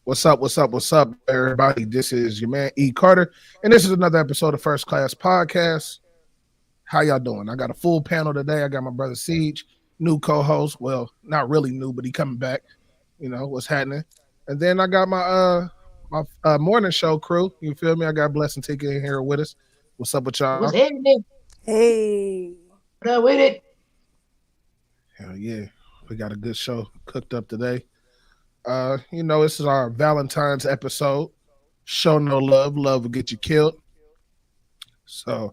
What's up? What's up? What's up, everybody? This is your man E. Carter, and this is another episode of First Class Podcast. How y'all doing? I got a full panel today. I got my brother Siege, new co-host. Well, not really new, but he coming back. You know what's happening. And then I got my morning show crew. You feel me? I got Blessing Ticket in here with us. What's up with y'all? What's happening? Hey. What up with it? Hell yeah, we got a good show cooked up today. This is our Valentine's episode. Show no love, love will get you killed. So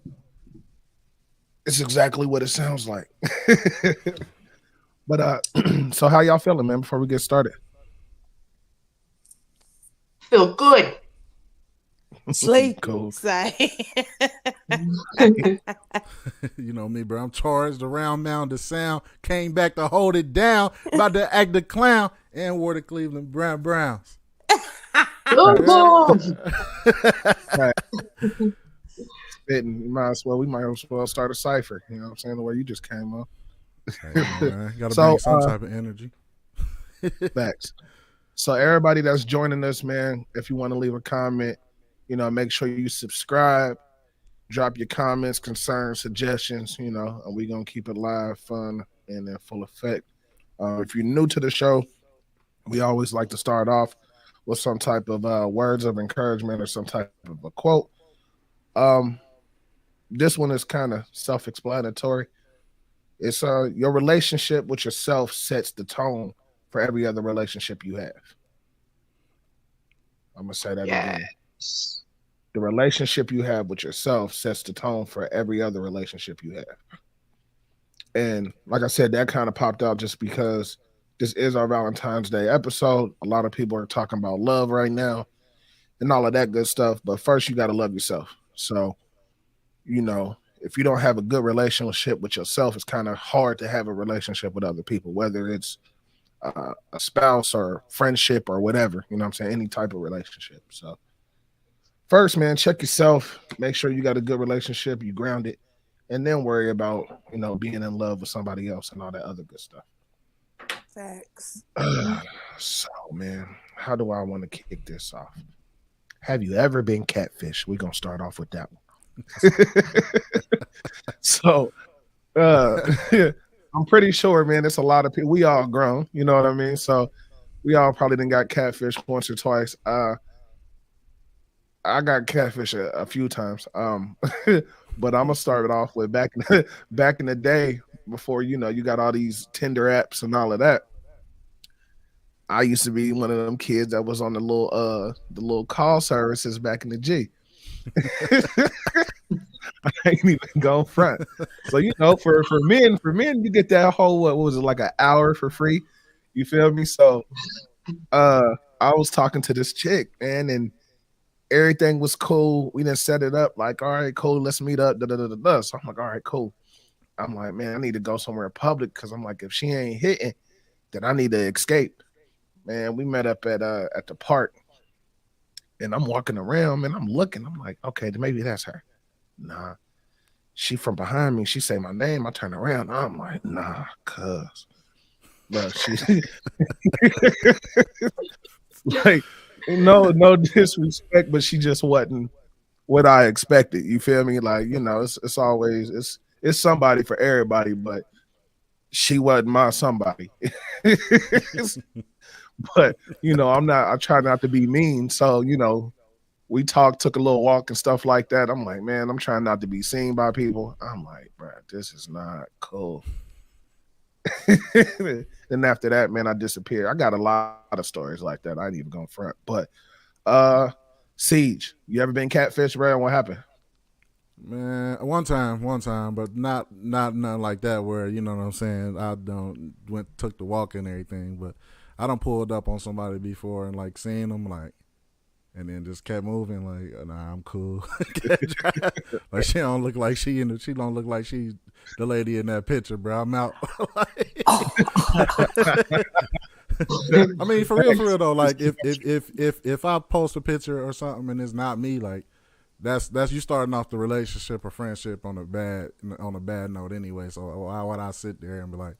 it's exactly what it sounds like. But so how y'all feeling, man, before we get started? Feel good. Sleep. Cool. Say. You know me, bro. I'm charged around now. The sound came back to hold it down. About to act the clown and wore the Cleveland Browns. Right. Spitting, we might as well start a cipher. You know what I'm saying? The way you just came up. Hey, gotta bring some type of energy. Facts. So everybody that's joining us, man, if you want to leave a comment, make sure you subscribe, drop your comments, concerns, suggestions, and we're going to keep it live, fun, and in full effect. If you're new to the show, we always like to start off with some type of words of encouragement or some type of a quote. This one is kind of self-explanatory. It's your relationship with yourself sets the tone for every other relationship you have. I'm going to say that again. The relationship you have with yourself sets the tone for every other relationship you have. And like I said, that kind of popped out just because this is our Valentine's Day episode. A lot of people are talking about love right now and all of that good stuff. But first, you got to love yourself. So, if you don't have a good relationship with yourself, it's kind of hard to have a relationship with other people, whether it's a spouse or friendship or whatever, you know what I'm saying? Any type of relationship. So first, man, check yourself, make sure you got a good relationship, you ground it, and then worry about, being in love with somebody else and all that other good stuff. Facts. So, man, how do I want to kick this off? Have you ever been catfish? We're going to start off with that one. So, I'm pretty sure, man, it's a lot of people. We all grown, you know what I mean? So we all probably done got catfish once or twice. I got catfish a few times. But I'm gonna start it off with back in the day before you got all these Tinder apps and all of that. I used to be one of them kids that was on the little call services back in the G. I ain't even going front. So for men, you get that whole what was it, like an hour for free? You feel me? So I was talking to this chick, man, and everything was cool. We didn't set it up like, all right, cool, let's meet up. So I'm like, all right, cool. I'm like, man, I need to go somewhere public because I'm like, if she ain't hitting, then I need to escape. Man, we met up at the park, and I'm walking around, and I'm looking. I'm like, okay, maybe that's her. Nah. She from behind me. She say my name. I turn around. I'm like, nah, cuz. But she like, no disrespect, but she just wasn't what I expected. You feel me? Like, it's always it's somebody for everybody, but she wasn't my somebody. But I try not to be mean. So, we took a little walk and stuff like that. I'm like, man, I'm trying not to be seen by people. I'm like, bro, this is not cool. Then after that, man, I disappeared. I got a lot of stories like that. I ain't even going front. But Siege, you ever been catfish, bro? What happened? Man, one time, but not nothing like that where, you know what I'm saying, I took the walk and everything, but I done pulled up on somebody before and like seen them like, and then just kept moving like, nah, I'm cool. Like she don't look like she don't look like she's the lady in that picture, bro. I'm out. I mean, for real though. Like if I post a picture or something and it's not me, like that's you starting off the relationship or friendship on a bad note anyway. So why would I sit there and be like,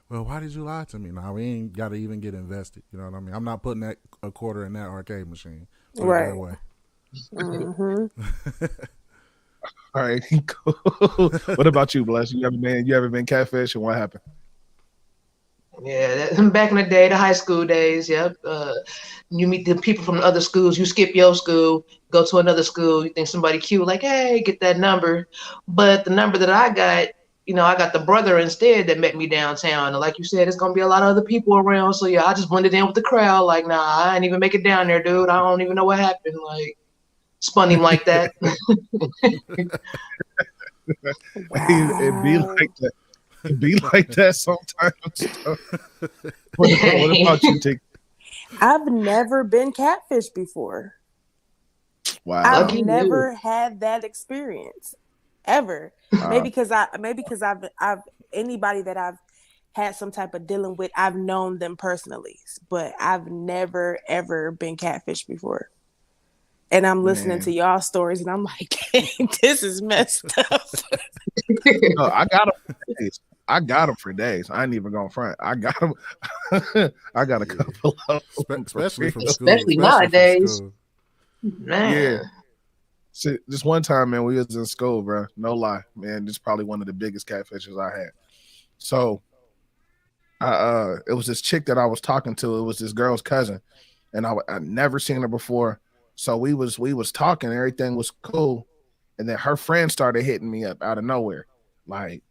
well, why did you lie to me? Now we ain't got to even get invested. You know what I mean? I'm not putting a quarter in that arcade machine. Put it Right. that way. Mm-hmm. All right, cool. What about you, Bless? You ever been catfish, and what happened? Yeah, back in the day, the high school days. Yep. You meet the people from the other schools. You skip your school, go to another school. You think somebody cute, like, hey, get that number. But the number that I got, I got the brother instead that met me downtown. And like you said, it's gonna be a lot of other people around. So yeah, I just blended in with the crowd. Like, nah, I didn't even make it down there, dude. I don't even know what happened. Like, spun him like that. It be Wow. like that. It be like that sometimes. What about you, Tick? I've never been catfish before. Wow. I've Lucky never had that experience ever. Maybe because I've anybody that I've had some type of dealing with, I've known them personally, but I've never ever been catfish before. And I'm listening Man. to y'all stories, and I'm like, dang, this is messed up. No, I got them for days. I ain't even going front. I got them. I got a couple of them. Especially from school. Especially from nowadays. school. Man. Yeah. See, this one time, man, we was in school, bro. No lie, man. This is probably one of the biggest catfishes I had. So, it was this chick that I was talking to. It was this girl's cousin, and I'd never seen her before. So we was talking. Everything was cool, and then her friend started hitting me up out of nowhere, like,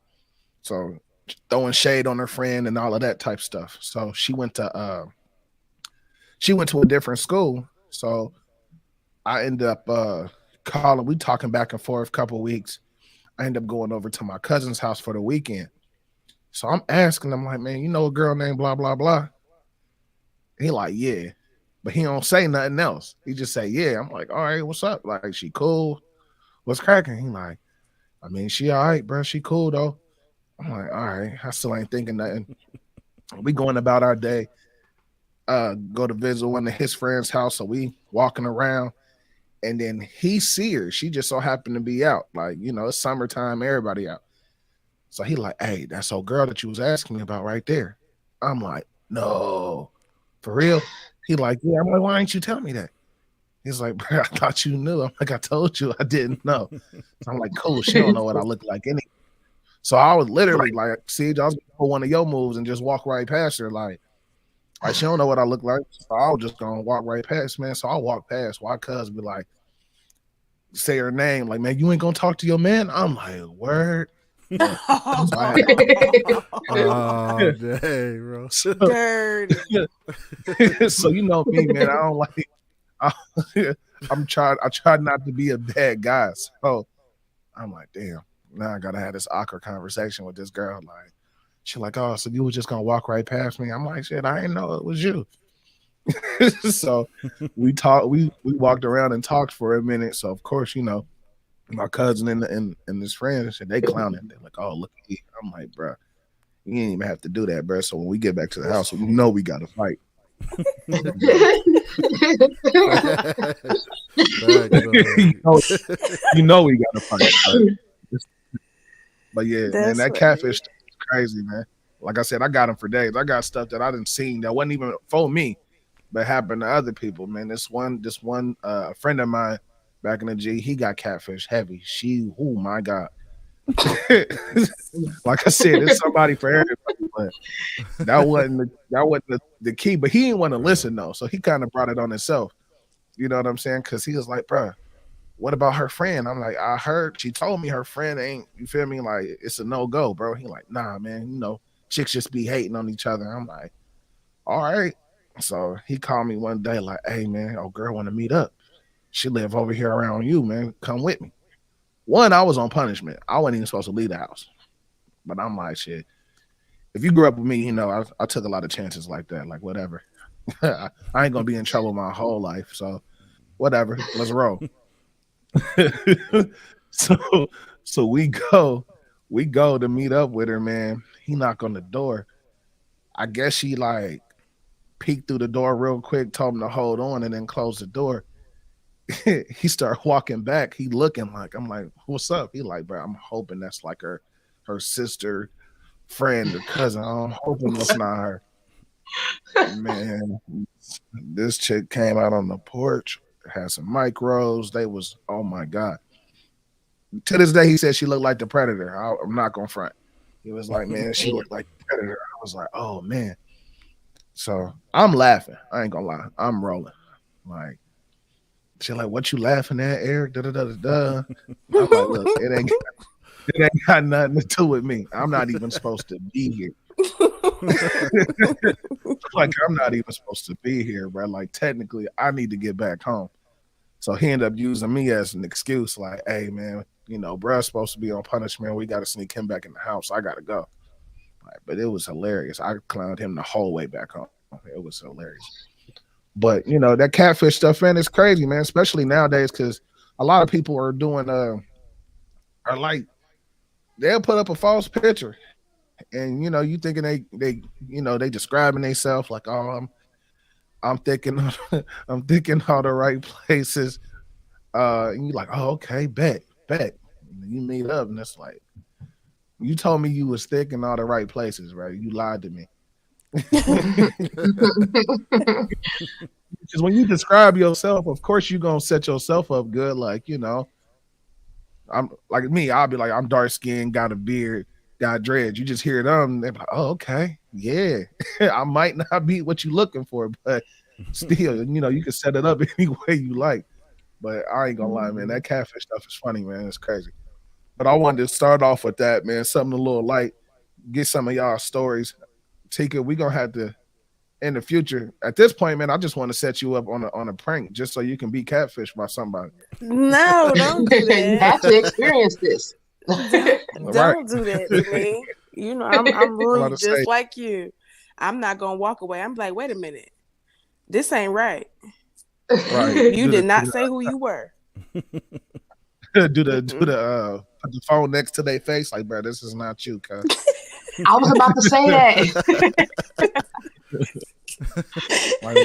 so throwing shade on her friend and all of that type stuff. So she went to a different school. So I ended up calling. We talking back and forth a couple of weeks. I ended up going over to my cousin's house for the weekend. So I'm asking him, like, man, you know a girl named blah blah blah? He like, yeah, but he don't say nothing else. He just say, yeah. I'm like, all right, what's up? Like, she cool? What's cracking? He like, I mean, she all right, bro. She cool though. I'm like, all right. I still ain't thinking nothing. We going about our day. Go to visit one of his friends' house. So we walking around, and then he see her. She just so happened to be out. Like, it's summertime, everybody out. So he like, hey, that's old girl that you was asking me about right there. I'm like, no, for real? He like, yeah. I'm like, why didn't you tell me that? He's like, bro, I thought you knew. I'm like, I told you I didn't know. So I'm like, cool. She don't know what I look like anyway. So I was literally like, see, I was gonna pull one of your moves and just walk right past her. Like she don't know what I look like. So I was just gonna walk right past, man. So I walk past. Why cuz be like, say her name, like, man, you ain't gonna talk to your man? I'm like, word. Oh, dang, bro. Dirty. So you know me, man. I don't like. I try not to be a bad guy. So I'm like, damn. Now I gotta have this awkward conversation with this girl. Like, she like, oh, so you were just gonna walk right past me? I'm like, shit, I didn't know it was you. So we talked. We walked around and talked for a minute. So of course, my cousin and his friends, they clowning. They're like, oh, look at me. I'm like, bro, you ain't even have to do that, bro. So when we get back to the house, we know we gotta fight. you know we gotta fight. But yeah, man, that catfish is crazy, man. Like I said, I got them for days. I got stuff that I didn't see that wasn't even for me, but happened to other people, man. This one friend of mine back in the G, he got catfish heavy. Oh my God. Like I said, there's somebody for everybody, but that wasn't the key. But he didn't want to listen though, so he kind of brought it on himself. You know what I'm saying? Because he was like, bro, what about her friend? I'm like, I heard she told me her friend ain't, you feel me? Like, it's a no-go, bro. He like, nah, man, chicks just be hating on each other. I'm like, all right. So he called me one day like, hey, man, girl want to meet up. She live over here around you, man. Come with me. One, I was on punishment. I wasn't even supposed to leave the house. But I'm like, shit, if you grew up with me, I took a lot of chances like that. Like, whatever. I ain't going to be in trouble my whole life. So whatever, let's roll. So we go to meet up with her, man. He knocked on the door. I guess she like peeked through the door real quick, told him to hold on, and then closed the door. He started walking back. He looking like, I'm like, what's up? He like, bro, I'm hoping that's like her sister friend or cousin. I'm hoping that's not her. Man, this chick came out on the porch, had some micros. They was, oh my God. To this day, he said she looked like the Predator. I'm not gonna front. He was like, man, she looked like the Predator. I was like, oh man. So I'm laughing. I ain't gonna lie. I'm rolling. Like, she like, what you laughing at, Eric? Da da da da da. I'm like, look, it ain't got nothing to do with me. I'm not even supposed to be here. Like, I'm not even supposed to be here, bro. Like, technically, I need to get back home. So he ended up using me as an excuse, like, hey, man, you know, bruh's supposed to be on punishment. We got to sneak him back in the house. I got to go. Like, but it was hilarious. I clowned him the whole way back home. It was hilarious. But, you know, that catfish stuff, man, it's crazy, man, especially nowadays because a lot of people are doing, are like, they'll put up a false picture. And, you know, you thinking they you know, they describing themselves like, oh, I'm thinking I'm thinking all the right places. And you're like, oh, okay, bet. And you meet up and it's like, you told me you was thinking all the right places, right? You lied to me. Because when you describe yourself, of course you're gonna set yourself up good. Like, you know, I'm like me, I'll be like, I'm dark skinned, got a beard, got dreads. You just hear them, they're like, oh, okay, yeah. I might not be what you're looking for, but still, you know, you can set it up any way you like. But I ain't gonna lie, man, that catfish stuff is funny, man. It's crazy. But I wanted to start off with that, man. Something a little light. Get some of y'all stories. Tika, we gonna have to in the future. At this point, man, I just want to set you up on a prank just so you can be catfished by somebody. No, don't do that. You have to experience this. Don't do that to me. You know, I'm really just like you. I'm not gonna walk away. I'm like, wait a minute, this ain't right. Right. You did not say who you were. do the put the phone next to their face, like, bro, this is not you, cuz. I was about to say that. Like,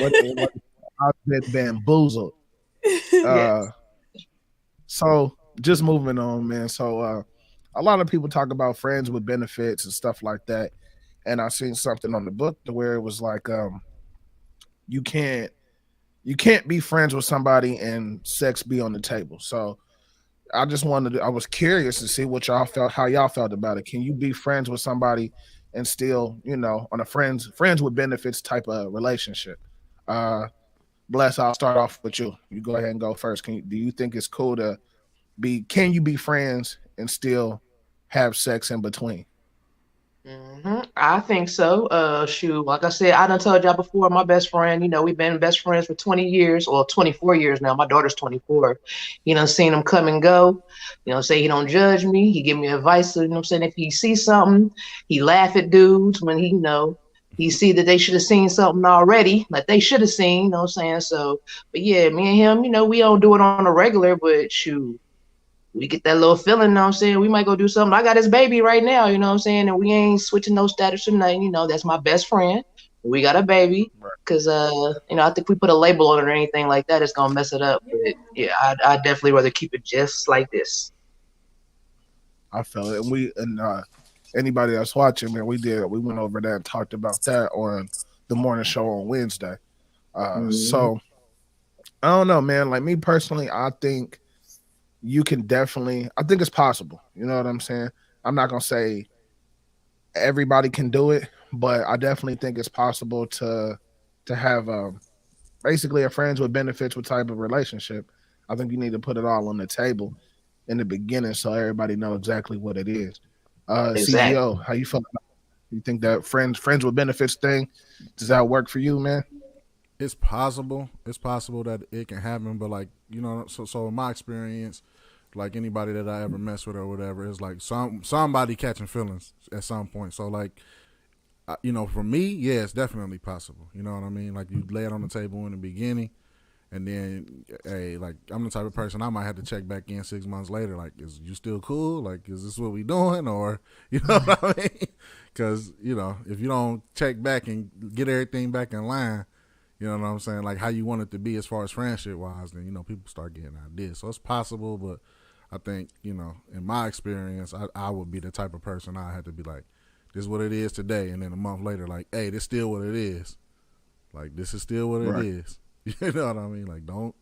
I've been bamboozled. Yes. So just moving on, man. So a lot of people talk about friends with benefits and stuff like that. And I seen something on the book where it was like, you can't be friends with somebody and sex be on the table. So I just I was curious to see what y'all felt, how y'all felt about it. Can you be friends with somebody and still, you know, on a friends with benefits type of relationship? Bless, I'll start off with you. You go ahead and go first. Do you think it's cool to can you be friends and still have sex in between? I think so. Shoot, like I said, I done told y'all before, my best friend, you know, we've been best friends for 20 years or 24 years now. My daughter's 24. You know, seen him come and go. You know, say he don't judge me. He give me advice. You know what I'm saying? If he sees something, he laugh at dudes when he, you know, he see that they should have seen something already, like they should have seen, you know what I'm saying? So, but yeah, me and him, you know, we don't do it on a regular, but shoot, we get that little feeling, you know what I'm saying? We might go do something. I got his baby right now, you know what I'm saying? And we ain't switching no status or nothing, you know, that's my best friend. We got a baby. Because, you know, I think we put a label on it or anything like that, it's going to mess it up. But yeah, I'd definitely rather keep it just like this. I feel it. And anybody that's watching, man, we went over that and talked about that on the morning show on Wednesday. So I don't know, man. Like me personally, I think you can I think it's possible. You know what I'm saying? I'm not gonna say everybody can do it, but I definitely think it's possible to have basically a friends with benefits with type of relationship. I think you need to put it all on the table in the beginning so everybody know exactly what it is. Exactly. CEO, how you feel about it? You think that friends with benefits thing, does that work for you, man? It's possible. It's possible that it can happen, but like, you know, so in my experience, like anybody that I ever mess with or whatever, is like somebody catching feelings at some point. So like, you know, for me, yeah, it's definitely possible. You know what I mean? Like you lay it on the table in the beginning, and then, hey, like I'm the type of person I might have to check back in 6 months later. Like, is you still cool? Like, is this what we doing? Or, you know what I mean? Because, you know, if you don't check back and get everything back in line, you know what I'm saying? Like how you want it to be as far as friendship wise, then, you know, people start getting ideas. So it's possible, but I think, you know, in my experience, I would be the type of person I had to be like, this is what it is today, and then a month later, like, hey, this still what it is. Like, this is still what it Right. is. You know what I mean? Like, don't.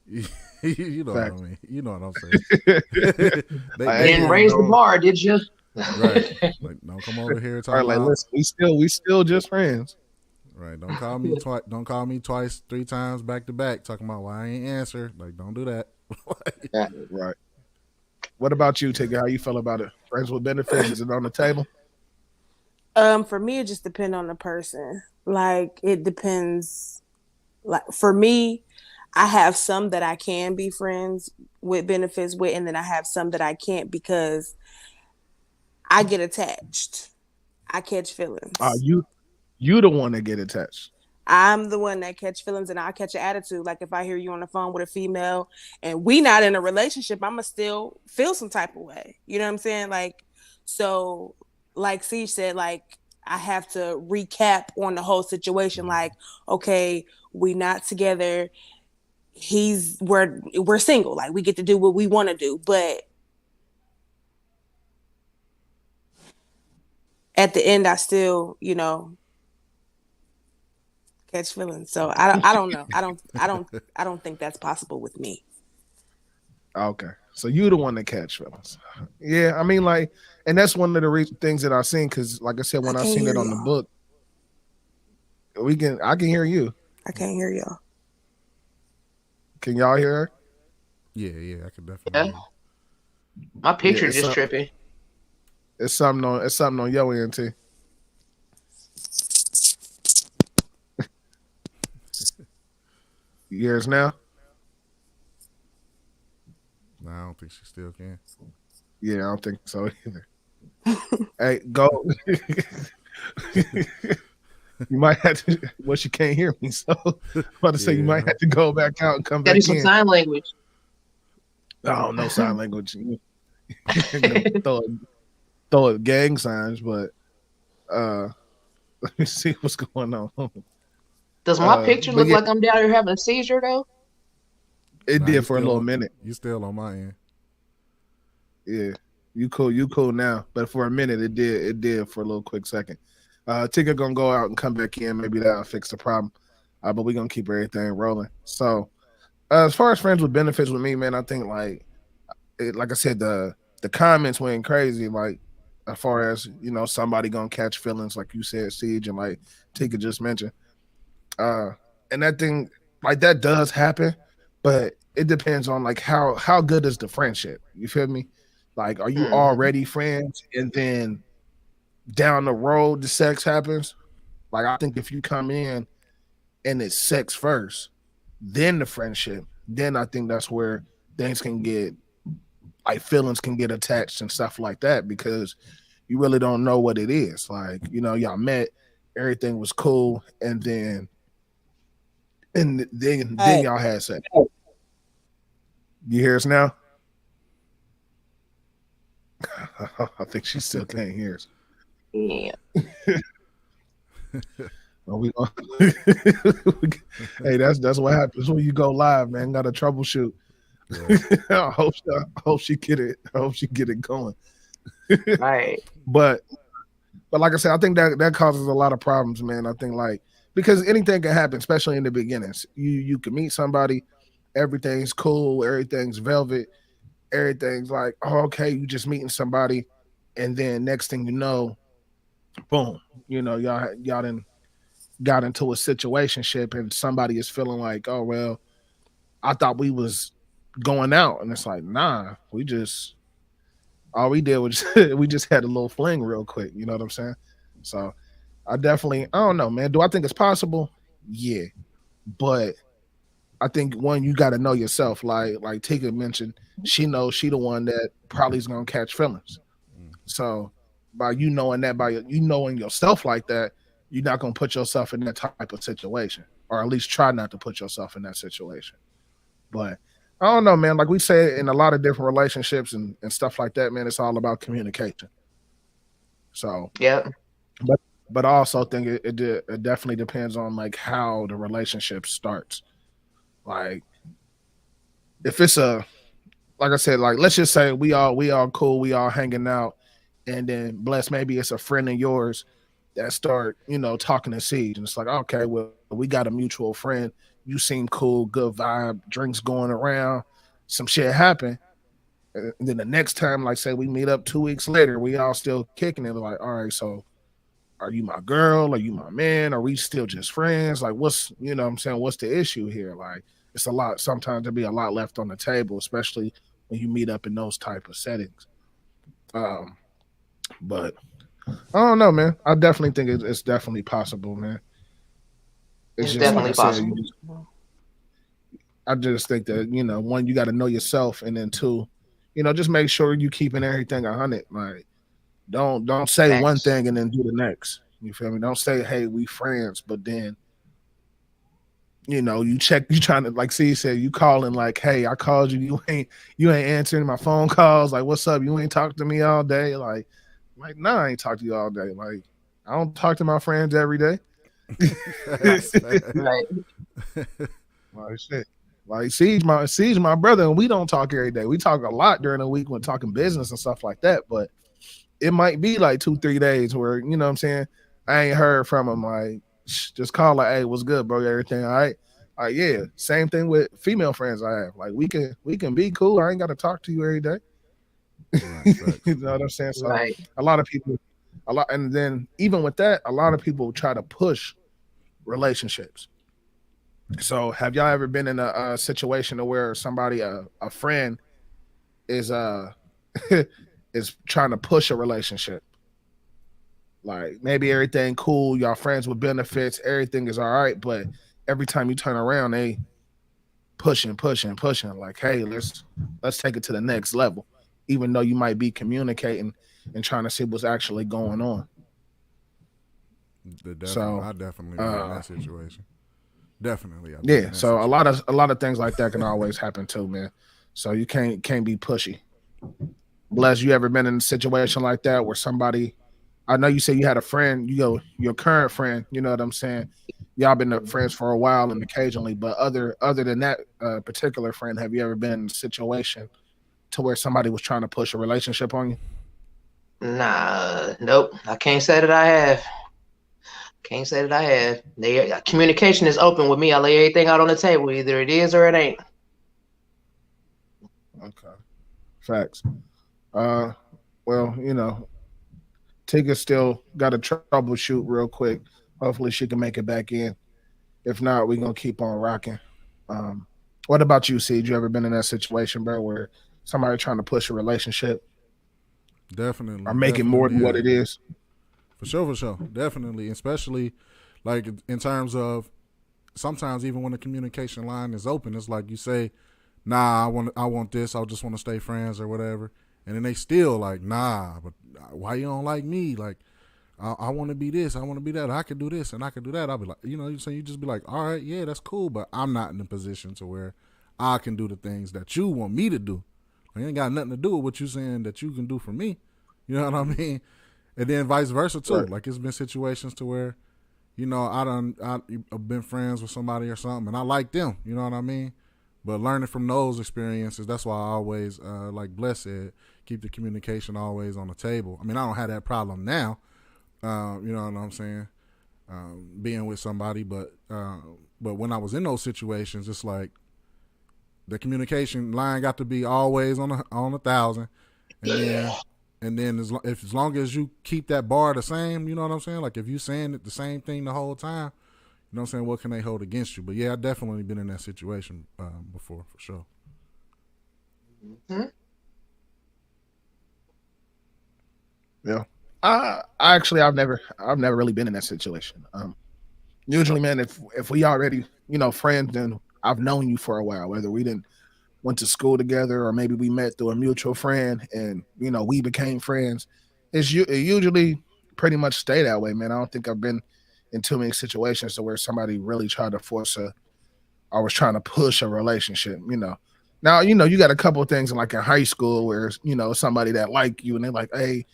You know Fact. what I mean? You know what I'm saying? I Didn't ain't raise the know. bar, did you? Right. Like, don't come over here All talking right, like about. listen, we still just friends. Right. Don't call me twice. Don't call me twice, 3 times back to back, talking about why I ain't answer. Like, don't do that. Right. What about you, Tigger? How you feel about it? Friends with benefits, is it on the table? For me, it just depends on the person. Like, it depends. Like, for me, I have some that I can be friends with benefits with, and then I have some that I can't because I get attached. I catch feelings. You the one that get attached. I'm the one that catch feelings, and I catch an attitude. Like, if I hear you on the phone with a female and we not in a relationship, I'ma still feel some type of way. You know what I'm saying? Like, so like Siege said, like, I have to recap on the whole situation. Like, okay, we not together. We're single. Like, we get to do what we want to do, but at the end, I still, catch feelings. So I don't know. I don't think that's possible with me. Okay, so you the one that catch feelings. Yeah, I mean, like, and that's one of the things that I've seen. Because, like I said, when I can't seen hear it on the y'all. book, I can hear you. I can't hear y'all. Can y'all hear her? Yeah, I could definitely. Yeah. hear you. My picture it's just some- tripping. It's something on your end too. You hear us now? Nah, I don't think she still can. Yeah, I don't think so either. Hey, go. You might have to. Well, she can't hear me, so I'm about to say you might Yeah. have to go back out and come Gotta back do some in. sign language. Oh, no sign language. throw it gang signs, but let me see what's going on. Does my picture but look yeah, like I'm down here having a seizure though? it Nah, you did for a still little on- minute. You still on my end. Yeah, you cool now. But for a minute, it did for a little quick second. Tigger gonna go out and come back in. Maybe that'll fix the problem. But we're gonna keep everything rolling. So, as far as friends with benefits with me, man, I think like I said, the comments went crazy. Like, as far as somebody gonna catch feelings, like you said, Siege, and like Tigger just mentioned. And that thing, like, that does happen, but it depends on like how good is the friendship. You feel me? Like, are you already friends, and then down the road the sex happens? Like, I think if you come in and it's sex first, then the friendship, then I think that's where things can get, like, feelings can get attached and stuff like that, because you really don't know what it is. Like, y'all met, everything was cool, and then Hey. y'all had sex. You hear us now? I think she still can't hear us. Yeah. Are we hey, that's what happens when you go live, man. Got to troubleshoot. Yeah. I hope she get it. I hope she get it going. Right. But like I said, I think that causes a lot of problems, man. I think, like, because anything can happen, especially in the beginnings. You can meet somebody, everything's cool, everything's velvet, everything's like, oh, okay, you just meeting somebody, and then next thing you know, boom, y'all done got into a situationship, and somebody is feeling like, oh well, I thought we was going out, and it's like, nah, all we did was we just had a little fling real quick. You know what I'm saying? So I don't know, man. Do I think it's possible? Yeah, but I think, one, you got to know yourself. Like Tika mentioned, she knows she the one that probably is gonna catch feelings. So by you knowing that, by you knowing yourself like that, you're not gonna put yourself in that type of situation, or at least try not to put yourself in that situation. But I don't know, man. Like we say in a lot of different relationships and stuff like that, man, it's all about communication. So, Yep. but I also think it definitely depends on like how the relationship starts. Like, if it's like I said, like, let's just say we all cool, we all hanging out, and then bless, maybe it's a friend of yours that start, talking to Siege, and it's like, okay, well, we got a mutual friend. You seem cool, good vibe, drinks going around, some shit happen. And then the next time, like say we meet up 2 weeks later, we all still kicking it. Like, all right, so are you my girl? Are you my man? Are we still just friends? Like, what's, what I'm saying? What's the issue here? Like, it's a lot, sometimes there be a lot left on the table, especially when you meet up in those type of settings. But I don't know, man. I definitely think it's definitely possible, man. It's Just like definitely I said, possible. I just think that, one, you got to know yourself, and then two, just make sure you keeping everything 100. Like, don't say one Facts. thing and then do the next. You feel me? Don't say, hey, we friends, but then you check, you trying to, like C said, you calling like, hey, I called you, you ain't answering my phone calls. Like, what's up? You ain't talked to me all day. Like, nah, I ain't talked to you all day. Like, I don't talk to my friends every day. Right. Like shit. Like Siege my brother, and we don't talk every day. We talk a lot during the week when talking business and stuff like that. But it might be like 2-3 days where, what I'm saying, I ain't heard from him. Like, just call like, hey, what's good, bro? Everything all right? Like, yeah. Same thing with female friends I have. Like, we can be cool. I ain't gotta talk to you every day. Right, You know what I'm saying? So Right. a lot of people, and then even with that, a lot of people try to push relationships. So have y'all ever been in a situation where somebody, a friend, is is trying to push a relationship? Like, maybe everything cool, y'all friends with benefits, everything is all right, but every time you turn around, they pushing. Like, hey, let's take it to the next level, even though you might be communicating and trying to see what's actually going on. So, I definitely been in that situation. Definitely, I've been in yeah. that So situation. a lot of things like that can always happen too, man. So you can't be pushy. Bless, you ever been in a situation like that where somebody? I know you say you had a friend, your current friend. You know what I'm saying? Y'all been friends for a while and occasionally, but other than that particular friend, have you ever been in a situation to where somebody was trying to push a relationship on you? Nah, nope. I can't say that I have. Can't say that I have. Communication is open with me. I lay everything out on the table. Either it is or it ain't. Okay, facts. Uh, well, Tika still got to troubleshoot real quick. Hopefully, she can make it back in. If not, we're gonna keep on rocking. Um, what about you, C? You ever been in that situation, bro, where somebody trying to push a relationship or make it more Definitely, than what it is? for sure, definitely, especially like in terms of sometimes even when the communication line is open, it's like you say, "Nah, I want this. I just want to stay friends or whatever," and then they still like, "Nah, but why you don't like me? Like, I want to be this, I want to be that. I could do this and I could do that." I'll be like, you just be like, "All right, yeah, that's cool," but I'm not in a position to where I can do the things that you want me to do. It ain't got nothing to do with what you saying that you can do for me. You know what I mean? And then vice versa too. Right. Like it's been situations to where, I've been friends with somebody or something, and I like them. You know what I mean? But learning from those experiences, that's why I always, like Bless said, keep the communication always on the table. I mean, I don't have that problem now. You know what I'm saying? Being with somebody, but when I was in those situations, it's like the communication line got to be always on 1,000, and then as long as you keep that bar the same, you know what I'm saying? Like if you saying it the same thing the whole time, you know what I'm saying? What can they hold against you? But yeah, I definitely been in that situation before, for sure. Hmm? Yeah. I've never really been in that situation. Usually, man, if we already, friends, then I've known you for a while, whether we didn't went to school together or maybe we met through a mutual friend and we became friends. It usually pretty much stay that way, man. I don't think I've been in too many situations to where somebody really tried to force or was trying to push a relationship. Now, you got a couple of things like in high school where somebody that like you and they're like, hey,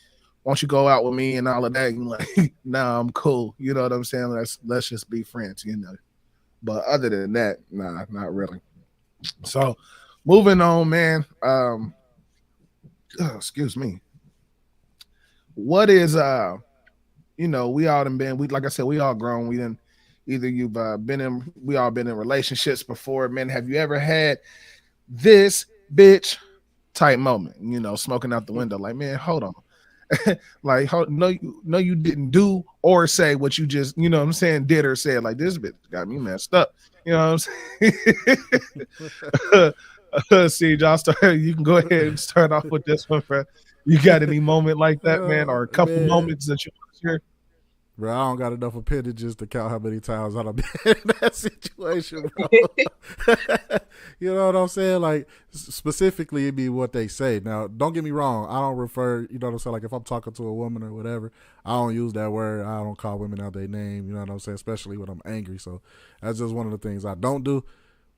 won't you go out with me and all of that? And you're like, nah, I'm cool. You know what I'm saying? Let's just be friends. But other than that, nah, not really. So moving on, man. Excuse me. what is we all done been, we like I said, we all grown. We done either you've we all been in relationships before. Man, have you ever had this bitch type moment? Smoking out the window, like, man, hold on. Like, no, you didn't do or say what you just, what I'm saying, did or said. Like, this bitch got me messed up. You know what I'm saying? See, John, you can go ahead and start off with this one, bro. You got any moment like that, man, or a couple moments that you want to share? Bro, I don't got enough appendages to count how many times I've been in that situation, bro. You know what I'm saying? Like, specifically, it be what they say. Now, don't get me wrong. I don't refer, you know what I'm saying? Like, if I'm talking to a woman or whatever, I don't use that word. I don't call women out their name, you know what I'm saying? Especially when I'm angry. So, that's just one of the things I don't do.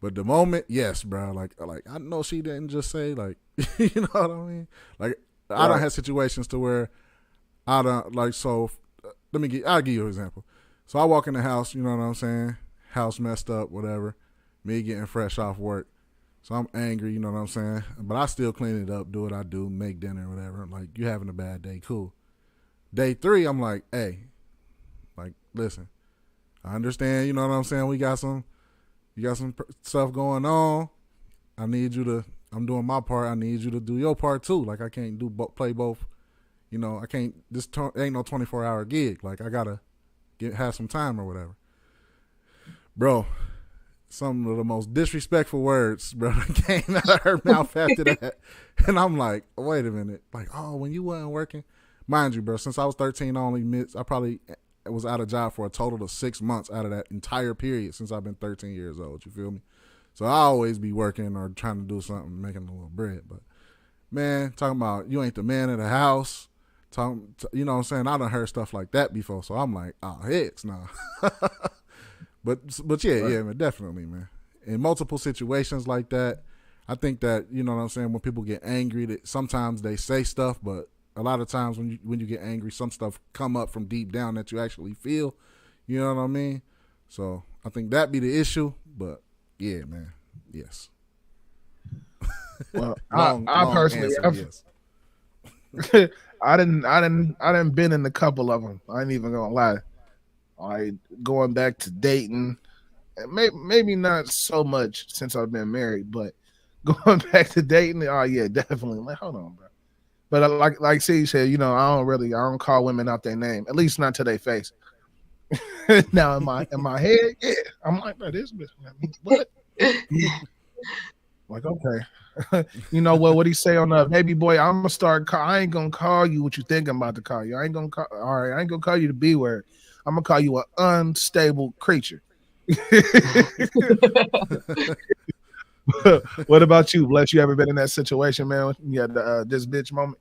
But the moment, yes, bro. Like I know she didn't just say, like, you know what I mean? Like, I don't have situations to where I don't, like, so... I'll give you an example. So I walk in the house, you know what I'm saying? House messed up, whatever. Me getting fresh off work. So I'm angry, you know what I'm saying? But I still clean it up, do what I do, make dinner, whatever. I'm like, you having a bad day, cool. Day 3, I'm like, hey, like, listen, I understand, you know what I'm saying? You got some stuff going on. I'm doing my part. I need you to do your part too. Like, I can't play both. You know, I can't, this ain't no 24-hour gig. Like, I gotta have some time or whatever. Bro, some of the most disrespectful words, bro, came out of her mouth after that. And I'm like, wait a minute. Like, oh, when you wasn't working? Mind you, bro, since I was 13, I probably was out of job for a total of 6 months out of that entire period since I've been 13 years old. You feel me? So I always be working or trying to do something, making a little bread. But, man, talking about you ain't the man of the house. You know what I'm saying? I done heard stuff like that before, so I'm like, oh, heck, nah. but yeah, man, definitely, man. In multiple situations like that, I think that, you know what I'm saying, when people get angry, that sometimes they say stuff, but a lot of times when you get angry, some stuff come up from deep down that you actually feel. You know what I mean? So I think that be the issue, but yeah, man, yes. Well, I personally, yes. I didn't been in a couple of them. I ain't even gonna lie. Going back to dating, maybe not so much since I've been married, but going back to dating, oh yeah, definitely. Like, hold on, bro. But like C said, I don't call women out their name, at least not to their face. Now in my head, yeah, I'm like, bro, this bitch, what? Like, okay. You know what he say on the Baby Boy? I'm gonna start. I ain't gonna call you what you think I'm about to call you. I ain't gonna call. All right, I ain't gonna call you the B word. I'm gonna call you an unstable creature. What about you, Bless? You ever been in that situation, man? You had this bitch moment?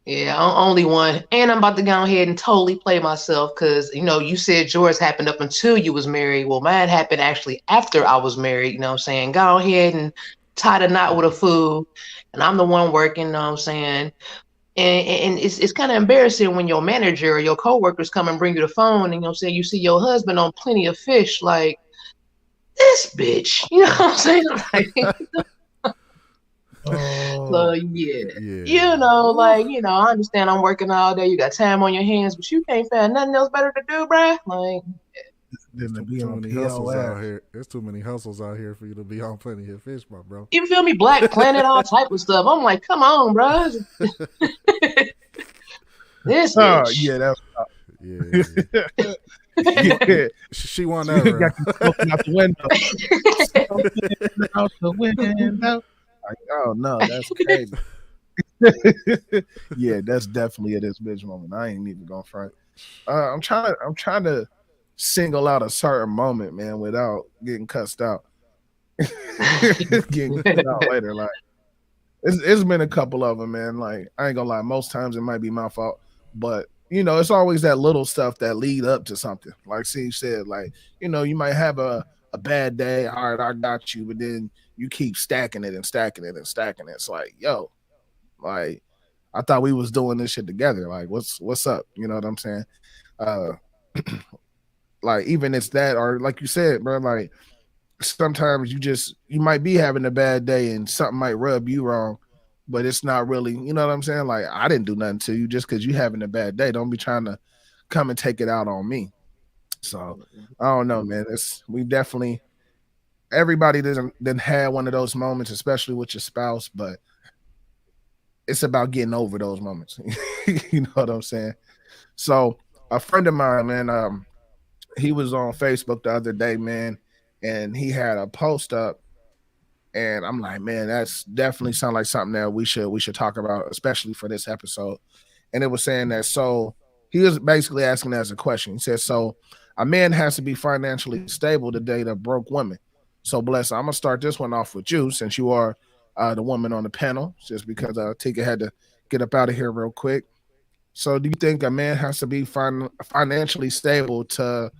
Yeah, I'm only one. And I'm about to go ahead and totally play myself because, you said yours happened up until you was married. Well, mine happened actually after I was married, you know what I'm saying? Go ahead and tie the knot with a fool. And I'm the one working, you know what I'm saying? And it's kind of embarrassing when your manager or your coworkers come and bring you the phone and, you see your husband on Plenty of Fish, like, this bitch, you know what I'm saying? Like, so yeah. I understand I'm working all day. You got time on your hands, but you can't find nothing else better to do, bruh. Like, there's too many hustles out here. There's too many hustles out here for you to be on Plenty of Fish, my bro. You feel me? Black Planet, all type of stuff. I'm like, come on, bro. This bitch. Yeah, that's yeah. She won that round. Out the window. Like, oh no, that's crazy. Yeah, that's definitely a this bitch moment. I ain't even gonna front. I'm trying to single out a certain moment, man, without getting cussed out. Getting cussed out later, like it's been a couple of them, man. Like, I ain't gonna lie, most times it might be my fault, but it's always that little stuff that lead up to something. Like Steve said, like, you might have a bad day. All right, I got you, but then you keep stacking it and stacking it and stacking it. It's like, yo, like, I thought we was doing this shit together. Like, what's up? You know what I'm saying? Like, even it's that, or like you said, bro, like, sometimes you might be having a bad day and something might rub you wrong, but it's not really, you know what I'm saying? Like, I didn't do nothing to you just because you having a bad day. Don't be trying to come and take it out on me. So I don't know, man. We definitely, everybody didn't have one of those moments, especially with your spouse, but it's about getting over those moments. You know what I'm saying? So a friend of mine, man, he was on Facebook the other day, man, and he had a post up, and I'm like, man, that's definitely sound like something that we should talk about, especially for this episode. And it was saying that, so he was basically asking as a question. He said, so a man has to be financially stable to date a broke woman. So bless, I'm gonna start this one off with you since you are the woman on the panel, just because Tika had to get up out of here real quick. So do you think a man has to be financially stable to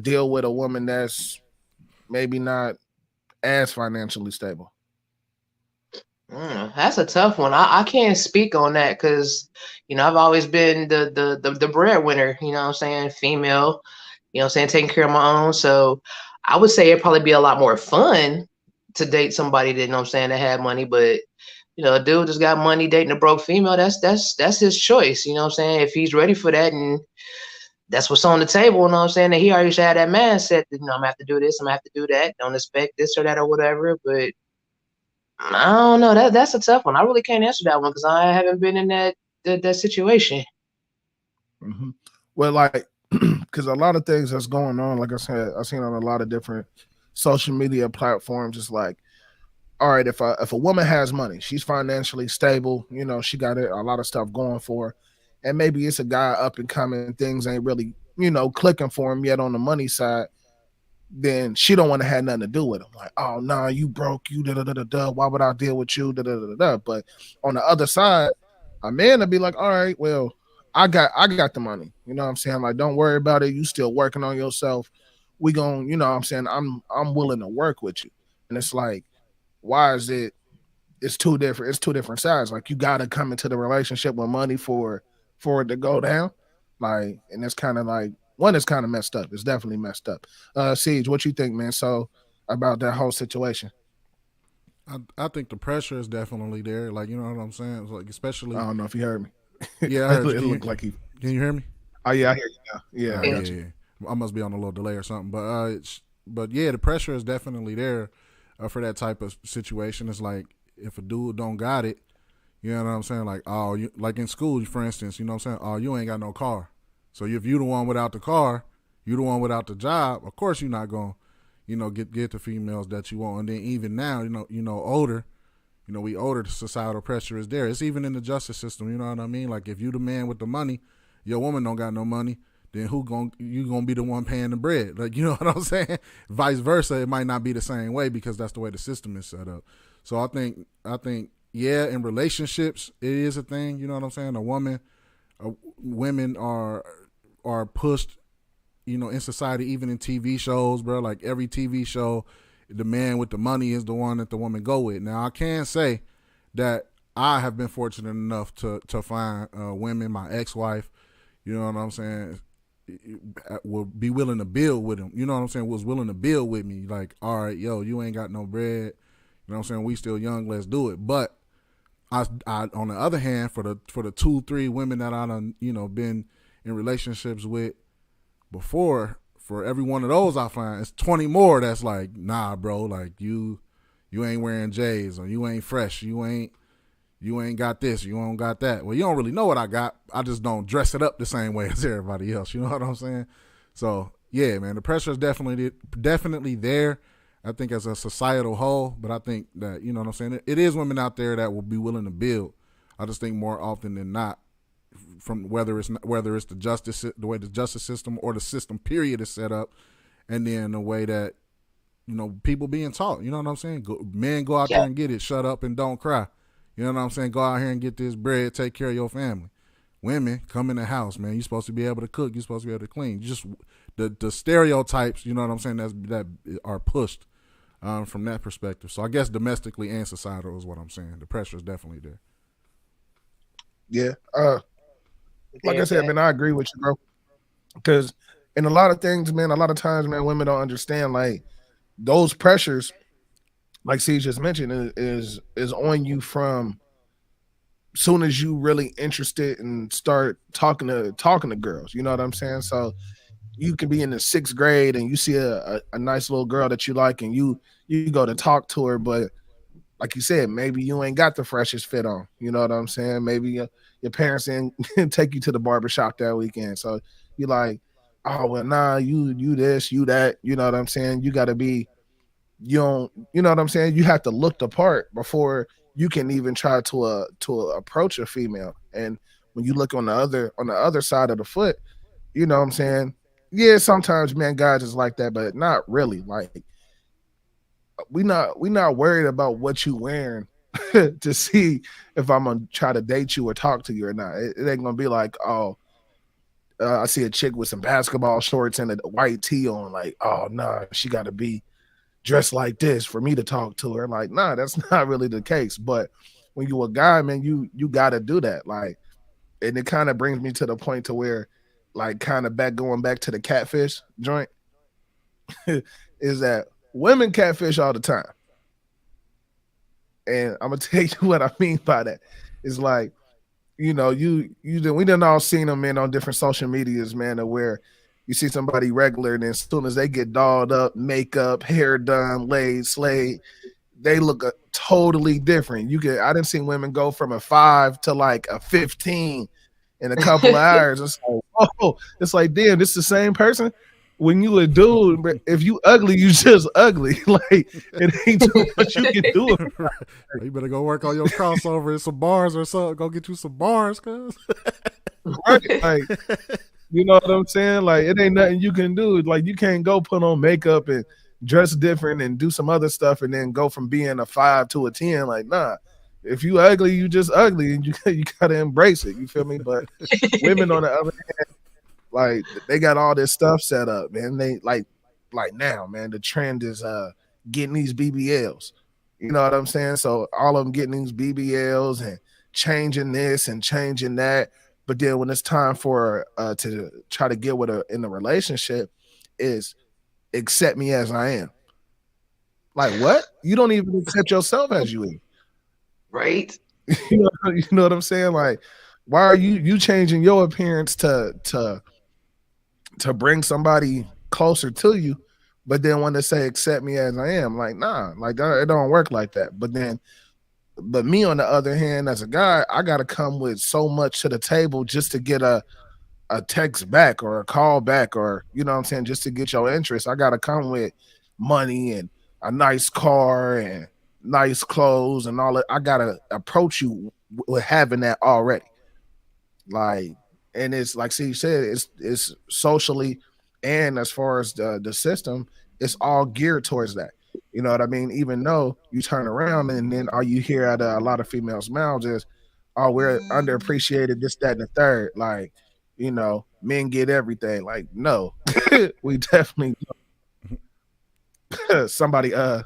deal with a woman that's maybe not as financially stable? That's a tough one. I can't speak on that because, I've always been the breadwinner, you know what I'm saying, female, you know what I'm saying, taking care of my own. So I would say it'd probably be a lot more fun to date somebody that, you know what I'm saying, that had money, but a dude just got money dating a broke female, that's his choice, you know what I'm saying? If he's ready for that and that's what's on the table, you know what I'm saying? That he already should have that mindset that, I'm gonna have to do this, I'm gonna have to do that. Don't expect this or that or whatever. But I don't know. That's a tough one. I really can't answer that one because I haven't been in that situation. Mm-hmm. Well, like, because a lot of things that's going on, like I said, I've seen on a lot of different social media platforms. It's like, all right, if a woman has money, she's financially stable, she got a lot of stuff going for her, and maybe it's a guy up and coming, things ain't really, clicking for him yet on the money side, then she don't want to have nothing to do with him. Like, oh no, you broke, you da da da da da. Why would I deal with you? Da da da da. But on the other side, a man would be like, all right, well, I got the money. You know what I'm saying? Like, don't worry about it. You still working on yourself. We gon', you know what I'm saying? I'm willing to work with you. And it's like, why is it? It's two different sides. Like, you gotta come into the relationship with money for it to go down. Like, and it's kind of like, one is kind of messed up. It's definitely messed up. Siege, what you think, man? So about that whole situation? I think the pressure is definitely there. Like, you know what I'm saying? It's like, especially. I don't know if you heard me. Yeah, I heard you. It looked like he. Can you hear me? Oh yeah, I hear you now. Yeah, I got you. I must be on a little delay or something. But yeah, the pressure is definitely there for that type of situation. It's like, if a dude don't got it, you know what I'm saying? Like, oh, you, like in school, for instance, you know what I'm saying? Oh, you ain't got no car. So if you the one without the car, you the one without the job, of course you're not going to, get the females that you want. And then even now, older, we older, the societal pressure is there. It's even in the justice system, you know what I mean? Like, if you the man with the money, your woman don't got no money, then you gonna be the one paying the bread. Like, you know what I'm saying? Vice versa, it might not be the same way because that's the way the system is set up. So I think yeah, in relationships it is a thing. You know what I'm saying? Women are pushed, in society, even in TV shows, bro. Like, every TV show, the man with the money is the one that the woman go with. Now, I can say that I have been fortunate enough to find women, my ex-wife, you know what I'm saying, will be willing to build with him. You know what I'm saying? Was willing to build with me. Like, all right, yo, you ain't got no bread. You know what I'm saying? We still young, let's do it. But I on the other hand, for the 2-3 women that I done, been in relationships with before, for every one of those I find, it's 20 more that's like, nah, bro, like, you ain't wearing J's, or you ain't fresh, you ain't got this, you don't got that. Well, you don't really know what I got. I just don't dress it up the same way as everybody else. You know what I'm saying? So yeah, man, the pressure is definitely there. I think as a societal whole, but I think that, you know what I'm saying, it is women out there that will be willing to build. I just think more often than not, from whether it's the way the justice system or the system period is set up, and then the way that, people being taught. You know what I'm saying? Men go out there and get it. Shut up and don't cry. You know what I'm saying? Go out here and get this bread. Take care of your family. Women, come in the house, man. You're supposed to be able to cook. You're supposed to be able to clean. Just the stereotypes, you know what I'm saying, that are pushed from that perspective. So I guess domestically and societal is what I'm saying. The pressure is definitely there. Yeah. Like I said, man, I agree with you, bro. Because in a lot of things, man, a lot of times, man, women don't understand, like, those pressures like C just mentioned, is on you from soon as you really interested and start talking to girls. You know what I'm saying? So you can be in the 6th grade and you see a nice little girl that you like, and you go to talk to her, but like you said, maybe you ain't got the freshest fit on. You know what I'm saying? Maybe your parents didn't take you to the barbershop that weekend. So you're like, oh well, nah, you this, you that. You know what I'm saying? You got to be, you don't, you know what I'm saying? You have to look the part before you can even try to approach a female. And when you look on the other side of the foot, you know what I'm saying? Yeah, sometimes man, guys is like that, but not really. Like we not worried about what you wearing to see if I'm gonna try to date you or talk to you or not. It ain't gonna be like, oh, I see a chick with some basketball shorts and a white tee on. Like, oh nah, she got to be dressed like this for me to talk to her. Like, nah, that's not really the case. But when you a guy, man, you got to do that. Like, and it kind of brings me to the point to where, like, kind of going back to the catfish joint, is that women catfish all the time. And I'm gonna tell you what I mean by that. It's like, we done all seen them, man, on different social medias, man, to where you see somebody regular, and then as soon as they get dolled up, makeup, hair done, laid, slayed, they look totally different. I didn't see women go from a 5 to like a 15 in a couple of hours. It's like, oh, it's like, damn, this is the same person. When you a dude, but if you ugly, you just ugly. Like, it ain't too much you can do. You better go work on your crossover and some bars or something. Go get you some bars, cuz. Right? Like, you know what I'm saying? Like, it ain't nothing you can do. Like, you can't go put on makeup and dress different and do some other stuff and then go from being a 5 to a 10. Like, nah. If you ugly, you just ugly, and you gotta embrace it. You feel me? But women, on the other hand, like, they got all this stuff set up, man. They like now, man, the trend is getting these BBLs. You know what I'm saying? So all of them getting these BBLs and changing this and changing that. But then when it's time for to try to get with her in a relationship, is accept me as I am. Like, what? You don't even accept yourself as you is. Right. You know what I'm saying? Like, why are you changing your appearance to bring somebody closer to you, but then when they say accept me as I am, like, nah, like it don't work like that. But me, on the other hand, as a guy, I gotta come with so much to the table just to get a text back or a call back, or you know what I'm saying, just to get your interest. I gotta come with money and a nice car and nice clothes and all that. I gotta approach you with having that already. Like, and it's like Steve said, it's socially, and as far as the system, it's all geared towards that. You know what I mean? Even though you turn around and then all you hear out of a lot of females' mouths is, oh, we're underappreciated, this, that, and the third. Like, men get everything. Like, no, we definitely don't. Somebody, I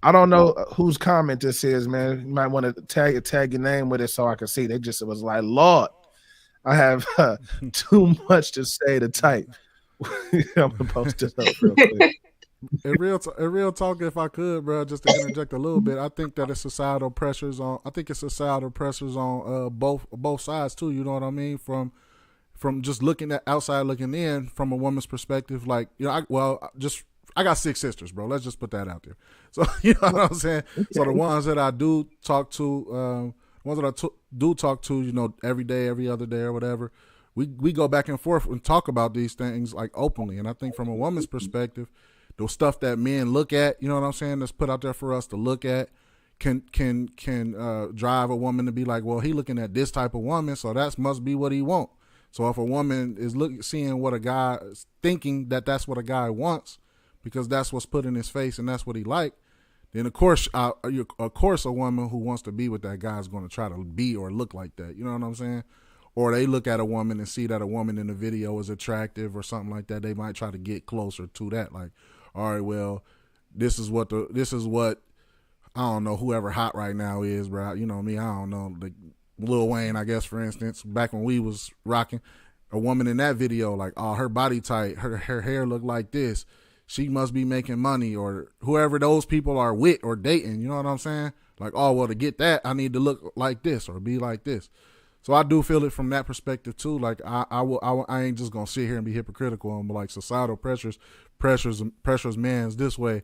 don't know whose comment this is, man. You might want to tag your name with it so I can see. They just was like, Lord, I have too much to say to type. I'm gonna post this up real quick. In real talk, if I could, bro, just to interject a little bit, I think that it's societal pressures on. I think it's societal pressures on both sides too. You know what I mean? From just looking at outside looking in from a woman's perspective, like, I got 6 sisters, bro. Let's just put that out there. So you know what I'm saying. Okay. So the ones that I do talk to, do talk to, every day, every other day, or whatever, we go back and forth and talk about these things like openly. And I think from a woman's perspective, the stuff that men look at, you know what I'm saying, that's put out there for us to look at, can drive a woman to be like, well, he looking at this type of woman, so that must be what he want. So if a woman is seeing what a guy is thinking that's what a guy wants, because that's what's put in his face and that's what he like, then of course a woman who wants to be with that guy is going to try to be or look like that. You know what I'm saying? Or they look at a woman and see that a woman in the video is attractive or something like that. They might try to get closer to that. Like, all right, well, this is what I don't know, whoever hot right now is, bro. You know me, I don't know, like Lil Wayne, I guess, for instance, back when we was rocking, a woman in that video, like, oh, her body tight, her hair look like this, she must be making money, or whoever those people are with or dating. You know what I'm saying? Like, oh well, to get that, I need to look like this or be like this. So I do feel it from that perspective too. Like I ain't just gonna sit here and be hypocritical and be like societal pressures men's this way,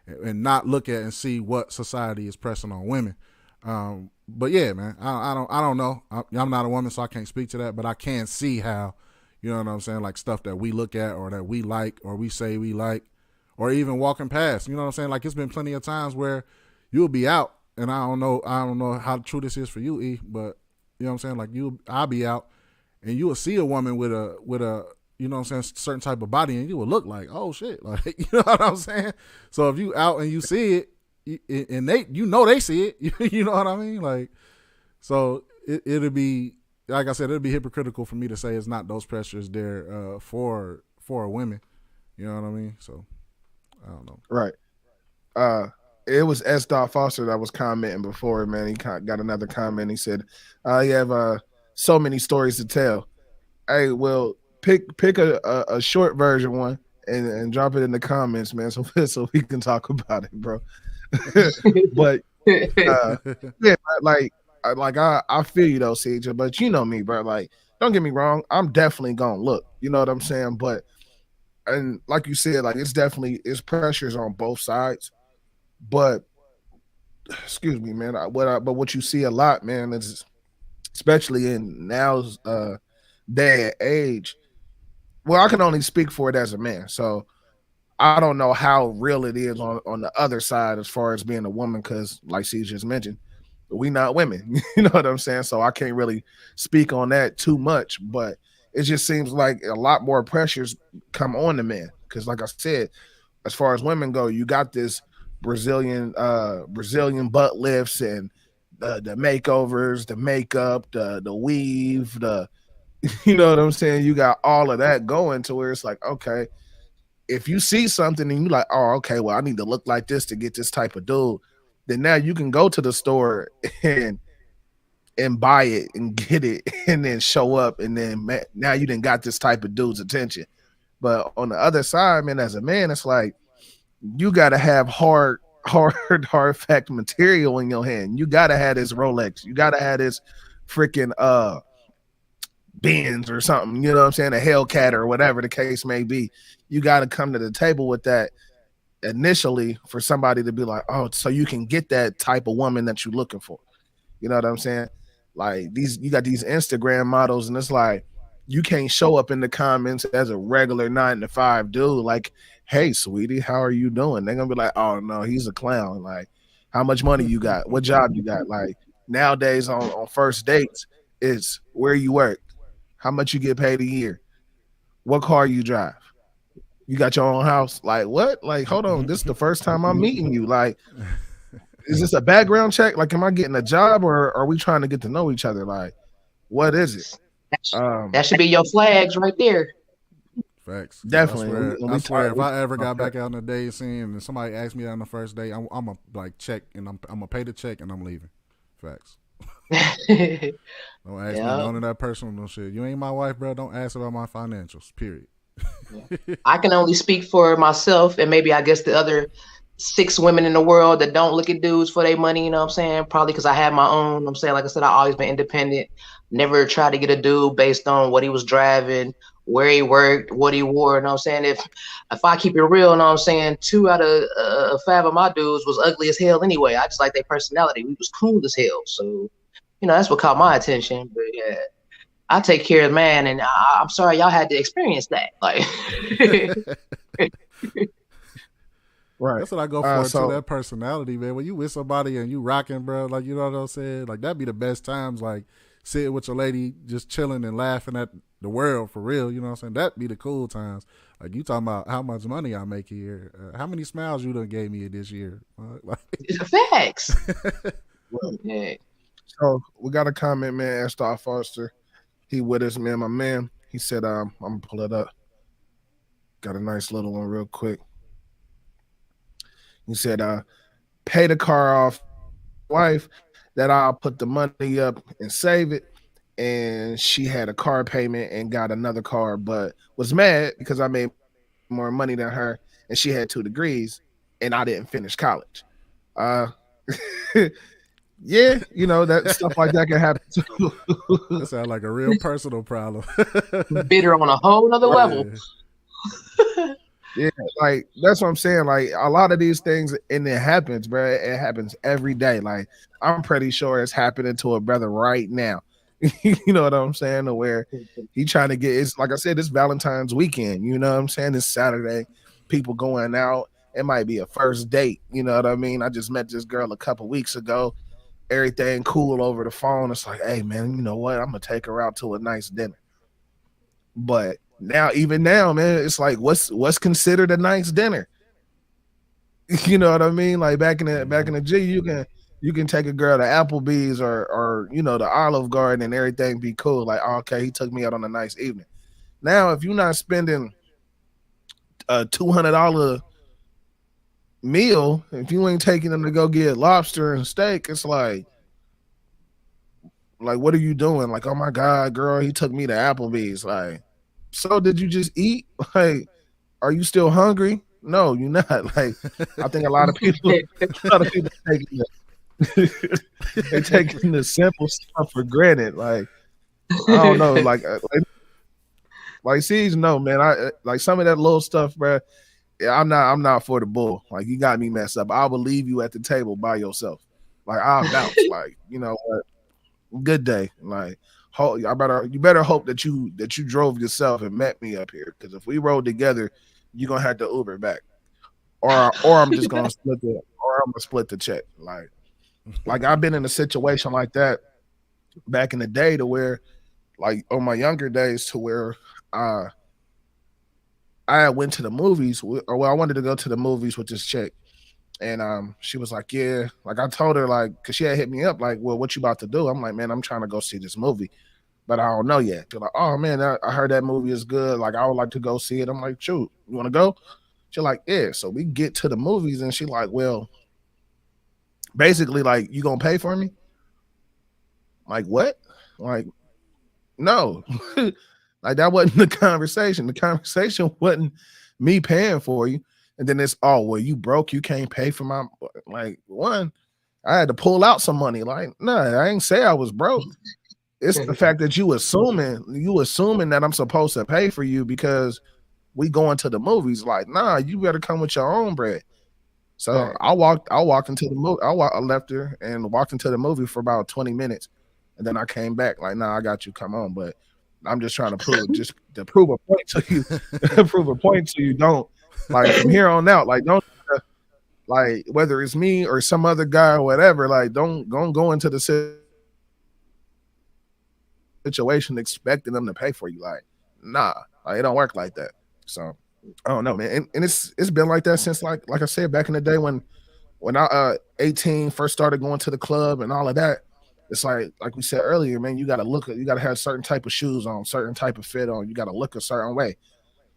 and not look at and see what society is pressing on women. But yeah, man, I don't know. I'm not a woman, so I can't speak to that. But I can see how, you know what I'm saying, like stuff that we look at or that we like or we say we like, or even walking past. You know what I'm saying? Like it's been plenty of times where you'll be out, and I don't know how true this is for you, E, but you know what I'm saying? Like I'll be out, and you will see a woman with a you know what I'm saying, certain type of body, and you will look like, oh shit, like, you know what I'm saying? So if you out and you see it, and they see it, you know what I mean? Like, so it'll be, like I said, it'll be hypocritical for me to say it's not those pressures there for women. You know what I mean? So I don't know. Right. It was S. Foster that was commenting before, man. He got another comment. He said, you have so many stories to tell. Hey, well, pick a short version one and drop it in the comments, man, so we can talk about it, bro. But yeah, like I feel you though, CJ, but you know me, bro. Like, don't get me wrong, I'm definitely gonna look. You know what I'm saying? But and like you said, like it's pressures on both sides. But excuse me, man. But what you see a lot, man, is especially in now's day and age. Well, I can only speak for it as a man, so I don't know how real it is on the other side as far as being a woman, because like C just mentioned, we not women. You know what I'm saying? So I can't really speak on that too much, but it just seems like a lot more pressures come on the men. Because like I said, as far as women go, you got this Brazilian butt lifts and the makeovers, the makeup, the weave, you know what I'm saying? You got all of that going to where it's like, okay, if you see something and you like, oh, okay, well, I need to look like this to get this type of dude, then now you can go to the store and buy it and get it and then show up, and then now you done got this type of dude's attention. But on the other side, man, as a man, it's like you got to have hard fact material in your hand. You got to have this Rolex. You got to have this freaking Benz or something, you know what I'm saying, a Hellcat or whatever the case may be. You got to come to the table with that initially for somebody to be like, oh, so you can get that type of woman that you're looking for. You know what I'm saying? Like you got these Instagram models, and it's like you can't show up in the comments as a regular 9-to-5 dude like, hey, sweetie, how are you doing? They're gonna be like, oh no, he's a clown. Like, how much money you got? What job you got? Like nowadays on first dates, it's where you work, how much you get paid a year, what car you drive, you got your own house. Like, what? Like, hold on, this is the first time I'm meeting you. Like, is this a background check? Like, am I getting a job, or are we trying to get to know each other? Like, what is it? That should be your flags right there. Facts. Definitely. I swear if I ever got back out on the dating scene and somebody asked me that on the first day, I'm gonna like check, and I'm gonna pay the check and I'm leaving. Facts. Don't ask me none of that personal shit. You ain't my wife, bro. Don't ask about my financials. Period. I can only speak for myself, and maybe I guess the other 6 women in the world that don't look at dudes for their money. You know what I'm saying? Probably because I have my own. You know what I'm saying, like I said, I always been independent. Never tried to get a dude based on what he was driving, where he worked, what he wore. You know what I'm saying? If I keep it real, you know what I'm saying, 2 out of 5 of my dudes was ugly as hell anyway. I just like their personality. We was cool as hell. So, you know, that's what caught my attention. But yeah, I take care of man, and I'm sorry y'all had to experience that. Like, right. That's what I go for too. That personality, man. When you with somebody and you rocking, bro, like, you know what I'm saying? Like, that'd be the best times. Like, sitting with your lady, just chilling and laughing at the world for real. You know what I'm saying? That'd be the cool times. Like, you talking about how much money I make here, how many smiles you done gave me this year. Like, facts. Yeah. So we got a comment, man. Star Foster, he with us, man. My man, he said, I'm gonna pull it up. Got a nice little one real quick. He said, pay the car off, wife, that I'll put the money up and save it. And she had a car payment and got another car, but was mad because I made more money than her, and she had 2 degrees, and I didn't finish college. Uh, yeah, that stuff like that can happen too. That sounds like a real personal problem. Bitter on a whole nother level. Yeah, like that's what I'm saying. Like a lot of these things, and it happens, bro. It happens every day. Like I'm pretty sure it's happening to a brother right now. You know what I'm saying? To where he trying to get. It's like I said, it's Valentine's weekend. You know what I'm saying? It's Saturday. People going out. It might be a first date. You know what I mean? I just met this girl a couple weeks ago. Everything cool over the phone. It's like, hey man, you know what? I'm gonna take her out to a nice dinner. But even now, man, it's like what's considered a nice dinner. You know what I mean? Like back in the G, you can take a girl to Applebee's or the Olive Garden and everything be cool. Like, oh, okay, he took me out on a nice evening. Now, if you're not spending a $200 meal, if you ain't taking them to go get lobster and steak, it's like what are you doing? Like, oh my God, girl, he took me to Applebee's. Like, so did you just eat? Like, are you still hungry? No, you're not. Like, I think a lot of people taking they're taking the simple stuff for granted. Like, I don't know. Like, see, no, man. I like some of that little stuff, bro. Yeah, I'm not for the bull. Like, you got me messed up. I will leave you at the table by yourself. Like, I'll bounce. Like, you know what? Good day. Like, you better hope that you drove yourself and met me up here. Because if we rode together, you're gonna have to Uber back, or I'm just gonna split the check. Like I've been in a situation like that back in the day, to where, like on my younger days, to where I went to the movies, I wanted to go to the movies with this chick. And she was like, yeah, like I told her, like, because she had hit me up, like, well, what you about to do? I'm like, man, I'm trying to go see this movie, but I don't know yet. She's like, oh man, I heard that movie is good. Like, I would like to go see it. I'm like, shoot, you want to go? She's like, yeah. So we get to the movies, and she like, well, basically, like, you gonna pay for me? Like, what? Like, no. Like, that wasn't the conversation. The conversation wasn't me paying for you. And then it's, oh, well, you broke, you can't pay for my, like, one, I had to pull out some money. Like, no, I ain't say I was broke. It's the fact that you assuming that I'm supposed to pay for you because we going to the movies. Like, nah, you better come with your own bread. So right. I walked into the movie. I left her and walked into the movie for about 20 minutes. And then I came back like, nah, I got you, come on. But I'm just trying to prove a point to you. Prove a point to you. Don't, like, from here on out, like, don't, like, whether it's me or some other guy or whatever, like, don't go into the situation expecting them to pay for you. Like, nah, like, it don't work like that. So I don't know, man. And it's been like that since, like I said, back in the day when I 18 first started going to the club and all of that. It's like we said earlier, man, you gotta have certain type of shoes on, certain type of fit on, you gotta look a certain way.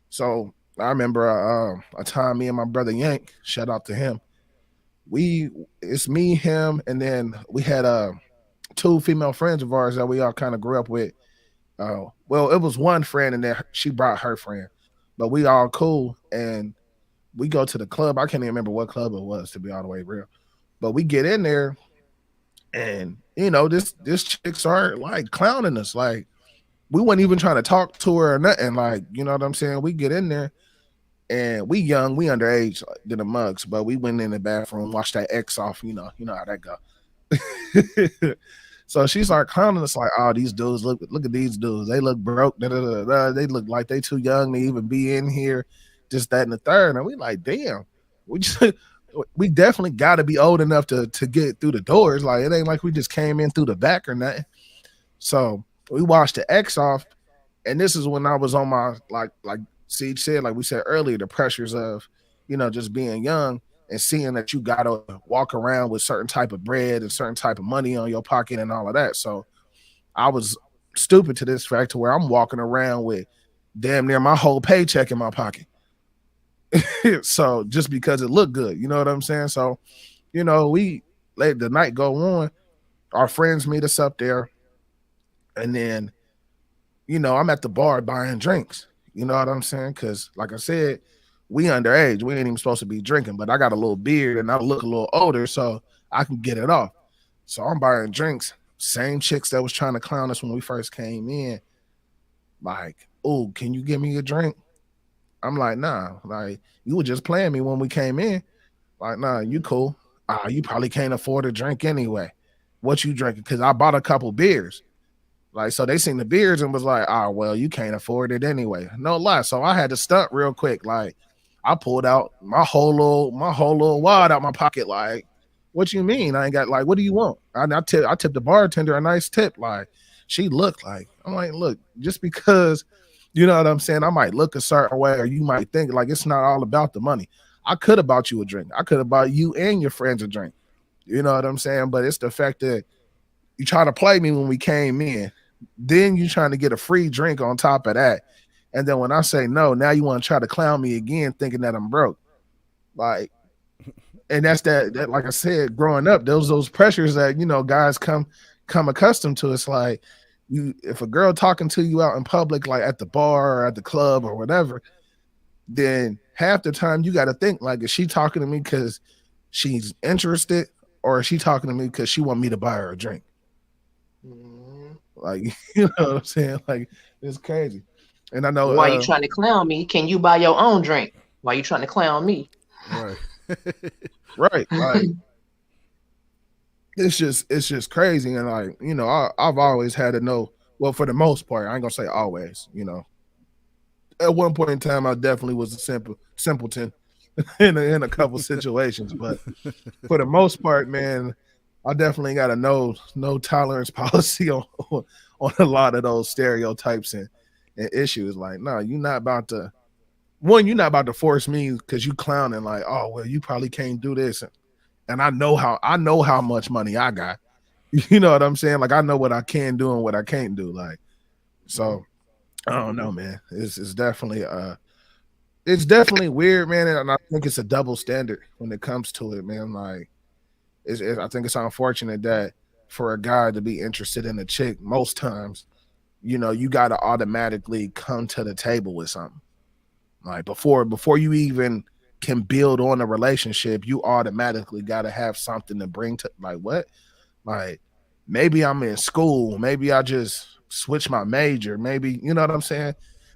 So I remember a time me and my brother Yank, shout out to him. It's me, him, and then we had 2 female friends of ours that we all kind of grew up with. Well, it was one friend, and then she brought her friend, but we all cool, and we go to the club. I can't even remember what club it was, to be all the way real. But we get in there, and this chicks aren't like clowning us. Like, we weren't even trying to talk to her or nothing. Like, you know what I'm saying? We get in there, and we young, we underage than the mugs, but we went in the bathroom, washed that X off. You know how that go. So she started clowning us like, oh, these dudes, look at these dudes. They look broke. They look like they too young to even be in here, just that and the third. And we like, damn, we definitely got to be old enough to get through the doors. Like, it ain't like we just came in through the back or nothing. So we washed the X off. And this is when I was on my, like Siege said, like we said earlier, the pressures of, just being young and seeing that you got to walk around with certain type of bread and certain type of money on your pocket and all of that. So I was stupid to this fact to where I'm walking around with damn near my whole paycheck in my pocket. So just because it looked good, you know what I'm saying? So, we let the night go on. Our friends meet us up there. And then, I'm at the bar buying drinks. You know what I'm saying? Because, like I said, we underage. We ain't even supposed to be drinking, but I got a little beard and I look a little older, so I can get it off. So I'm buying drinks. Same chicks that was trying to clown us when we first came in. Like, oh, can you give me a drink? I'm like, nah. Like, you were just playing me when we came in. Like, nah, you cool. You probably can't afford a drink anyway. What you drinking? Because I bought a couple beers. Like, so they seen the beers and was like, well, you can't afford it anyway. No lie. So I had to stunt real quick. Like, I pulled out my whole little wad out my pocket. Like, what you mean? I ain't got, like, what do you want? I tipped the bartender a nice tip. Like, she looked like, I'm like, look, just because, you know what I'm saying, I might look a certain way, or you might think like it's not all about the money. I could have bought you a drink. I could have bought you and your friends a drink. You know what I'm saying? But it's the fact that you try to play me when we came in. Then you trying to get a free drink on top of that. And then when I say no, now you want to try to clown me again, thinking that I'm broke. Like, and that's that like I said, growing up, those pressures that, you know, guys come accustomed to. It's like, if a girl talking to you out in public, like at the bar or at the club or whatever, then half the time you got to think, like, is she talking to me because she's interested, or is she talking to me because she want me to buy her a drink? Like, you know what I'm saying? Like, it's crazy. And I know why you trying to clown me? Can you buy your own drink? Why you trying to clown me? Right. Right. Like, it's just crazy. And like, you know, I've always had to know, well, for the most part, I ain't gonna say always, you know. At one point in time, I definitely was a simpleton in a couple situations, but for the most part, man, I definitely got a no tolerance policy on a lot of those stereotypes and issues. Like, no, you're not about to force me because you clowning like, oh, well, you probably can't do this. And I know how much money I got. You know what I'm saying? Like, I know what I can do and what I can't do. Like, so I don't know, man. It's definitely weird, man. And I think it's a double standard when it comes to it, man. Like, I think it's unfortunate that for a guy to be interested in a chick, most times, you know, you got to automatically come to the table with something. Like, before you even can build on a relationship, you automatically got to have something to bring to, like, what? Like, maybe I'm in school. Maybe I just switched my major. Maybe, you know what I'm saying?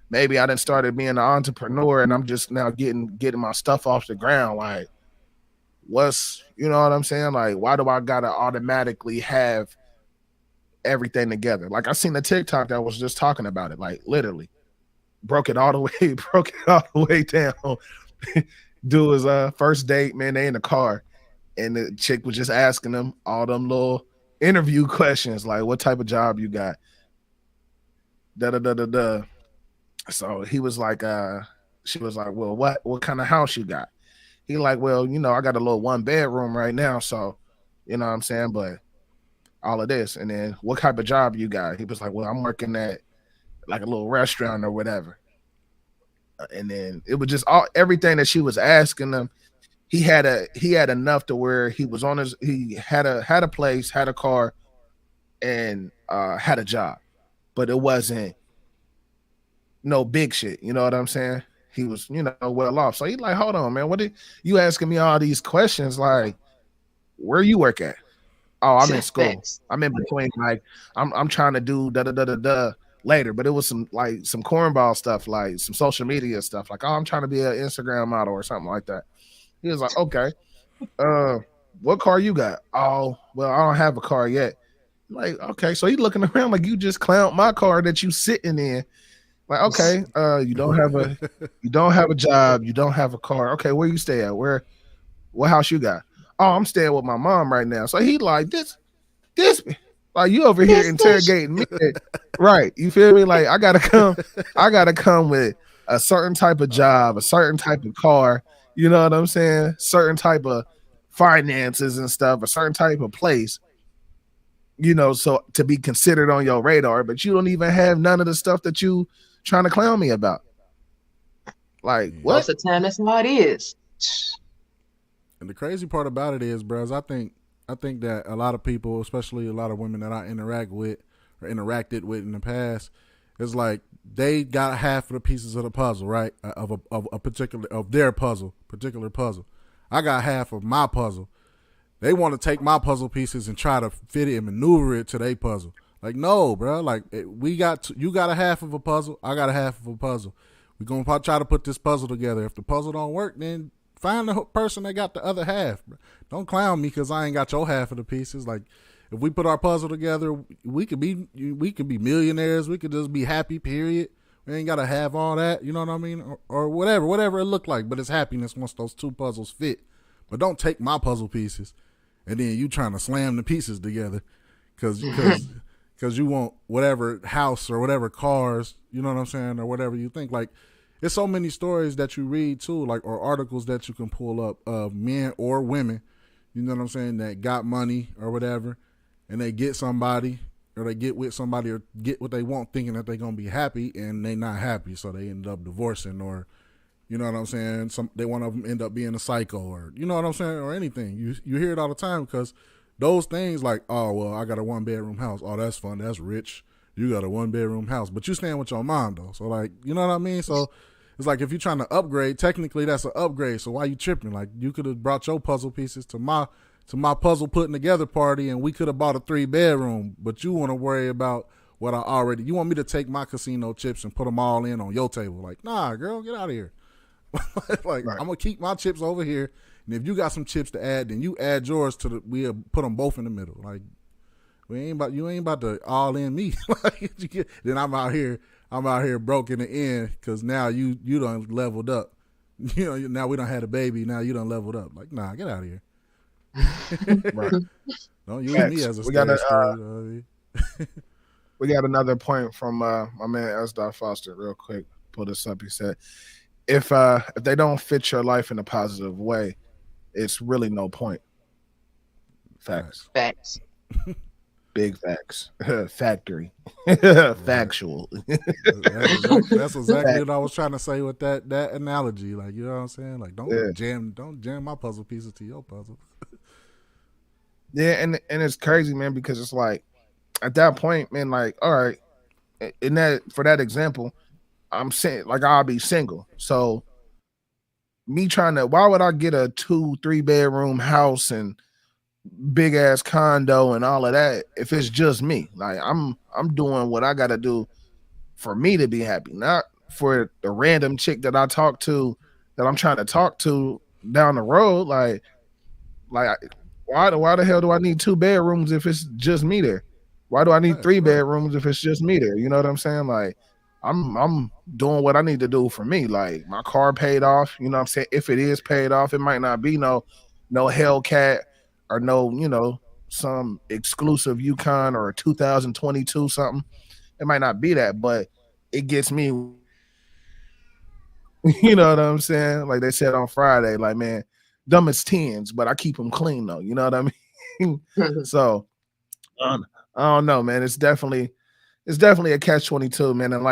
Maybe I done started being an entrepreneur and I'm just now getting my stuff off the ground. Like, you know what I'm saying? Like, why do I got to automatically have everything together? Like, I seen a TikTok that was just talking about it, like, literally broke it all the way down. Do his first date, man, they in the car, and the chick was just asking him all them little interview questions, like, what type of job you got? Da. So he was like, she was like, well, what kind of house you got? He like, well, you know, I got a little 1-bedroom right now, so, you know what I'm saying, but all of this. And then, what type of job you got? He was like, well, I'm working at like a little restaurant or whatever. And then it was just everything that she was asking him. He had enough to where he was on he had a place, had a car, and had a job, but it wasn't no big shit. You know what I'm saying? He was, you know, well off. So he like, hold on, man, what are you asking me all these questions? Like, where you work at? Oh, I'm in school. I'm in between. Like, I'm trying to do da later, but it was some cornball stuff, like some social media stuff. Like, oh, I'm trying to be an Instagram model or something like that. He was like, okay, what car you got? Oh, well, I don't have a car yet. Like, okay, so he looking around like, you just clowned my car that you sitting in. Like, okay, you don't have a job, you don't have a car. Okay, where you stay at? What house you got? Oh, I'm staying with my mom right now. So he like, this like, you over here interrogating me. Right. You feel me? Like, I gotta come with a certain type of job, a certain type of car, you know what I'm saying? Certain type of finances and stuff, a certain type of place, you know, so to be considered on your radar, but you don't even have none of the stuff that you trying to clown me about. Like, what? Most of the time, that's how it is. And the crazy part about it is, bros, I think that a lot of people, especially a lot of women that I interact with or interacted with in the past, It's like they got half of the pieces of the puzzle, right? Of a particular puzzle. I got half of my puzzle. They want to take my puzzle pieces and try to fit it and maneuver it to their puzzle. Like, no, bro. Like, you got a half of a puzzle. I got a half of a puzzle. We're going to try to put this puzzle together. If the puzzle don't work, then find the person that got the other half. Bro. Don't clown me because I ain't got your half of the pieces. Like, if we put our puzzle together, we could be millionaires. We could just be happy, period. We ain't got to have all that. You know what I mean? Or whatever it looked like. But it's happiness once those two puzzles fit. But don't take my puzzle pieces and then you trying to slam the pieces together because you want whatever house or whatever cars, you know what I'm saying, or whatever you think. Like, there's so many stories that you read too, like, or articles that you can pull up of men or women, you know what I'm saying, that got money or whatever, and they get somebody or they get with somebody or get what they want thinking that they're going to be happy, and they not happy, so they end up divorcing, or you know what I'm saying? They one of them end up being a psycho, or you know what I'm saying, or anything. You hear it all the time because those things like, oh well, I got a 1-bedroom house. Oh, that's fun. That's rich. You got a 1-bedroom house, but you staying with your mom though. So like, you know what I mean? So it's like if you're trying to upgrade, technically that's an upgrade. So why you tripping? Like you could have brought your puzzle pieces to my puzzle putting together party, and we could have bought a 3-bedroom. But you want to worry about what you want me to take my casino chips and put them all in on your table? Like, nah, girl, get out of here. Like, right. I'm gonna keep my chips over here, and if you got some chips to add, then you add yours to we'll put them both in the middle. Like, you ain't about to all in me. Then I'm out here broke in the end because now you done leveled up. You know, now we done had a baby. Now you done leveled up. Like, nah, get out of here. Right. Don't use me as a story. We got another point from my man S. Foster. Real quick, pull this up. He said, if they don't fit your life in a positive way, it's really no point. Facts. Big facts. Factory. Factual. That's exactly what I was trying to say with that analogy. Like, you know what I'm saying? Like, don't jam my puzzle pieces to your puzzle. Yeah, and it's crazy, man, because it's like at that point, man, like, all right, for that example, I'm saying, like, I'll be single. So why would I get a 2-3 bedroom house and big ass condo and all of that if it's just me? Like, I'm doing what I got to do for me to be happy, not for the random chick that I'm trying to talk to down the road. Like why the hell do I need 2 bedrooms if it's just me there? Why do I need 3 bedrooms if it's just me there? You know what I'm saying? Like, I'm doing what I need to do for me. Like, my car paid off, you know what I'm saying? If it is paid off, it might not be no Hellcat or no, you know, some exclusive Yukon or a 2022 something. It might not be that, but it gets me, you know what I'm saying? Like they said on Friday, like, man, dumb as 10s, but I keep them clean though. You know what I mean? So I don't know, man. It's definitely a catch-22, man. And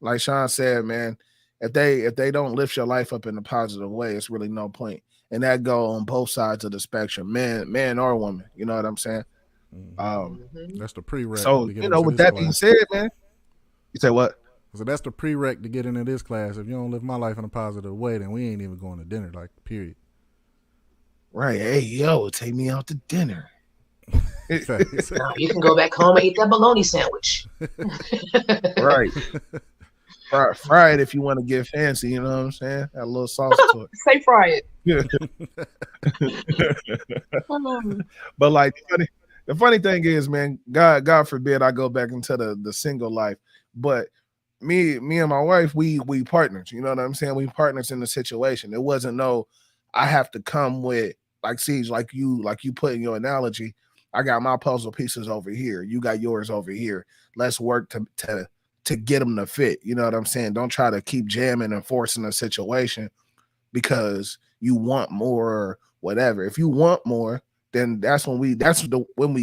like Sean said, man, if they don't lift your life up in a positive way, it's really no point. And that go on both sides of the spectrum, man or woman. You know what I'm saying? That's the prereq. So, you know, with that being said, man, you say what? So that's the prereq to get into this class. If you don't live my life in a positive way, then we ain't even going to dinner, like, period. Right. Hey, yo, take me out to dinner. You can go back home and eat that bologna sandwich. Right. Fry it if you want to get fancy, you know what I'm saying? Add a little sauce to it. Say fry it. But like the funny thing is, man, God forbid I go back into the single life. But me and my wife, we partners, you know what I'm saying? We partners in the situation. It wasn't I have to come with, like, Siege, like you put in your analogy. I got my puzzle pieces over here. You got yours over here. Let's work to get them to fit. You know what I'm saying? Don't try to keep jamming and forcing a situation because you want more or whatever. If you want more, then when we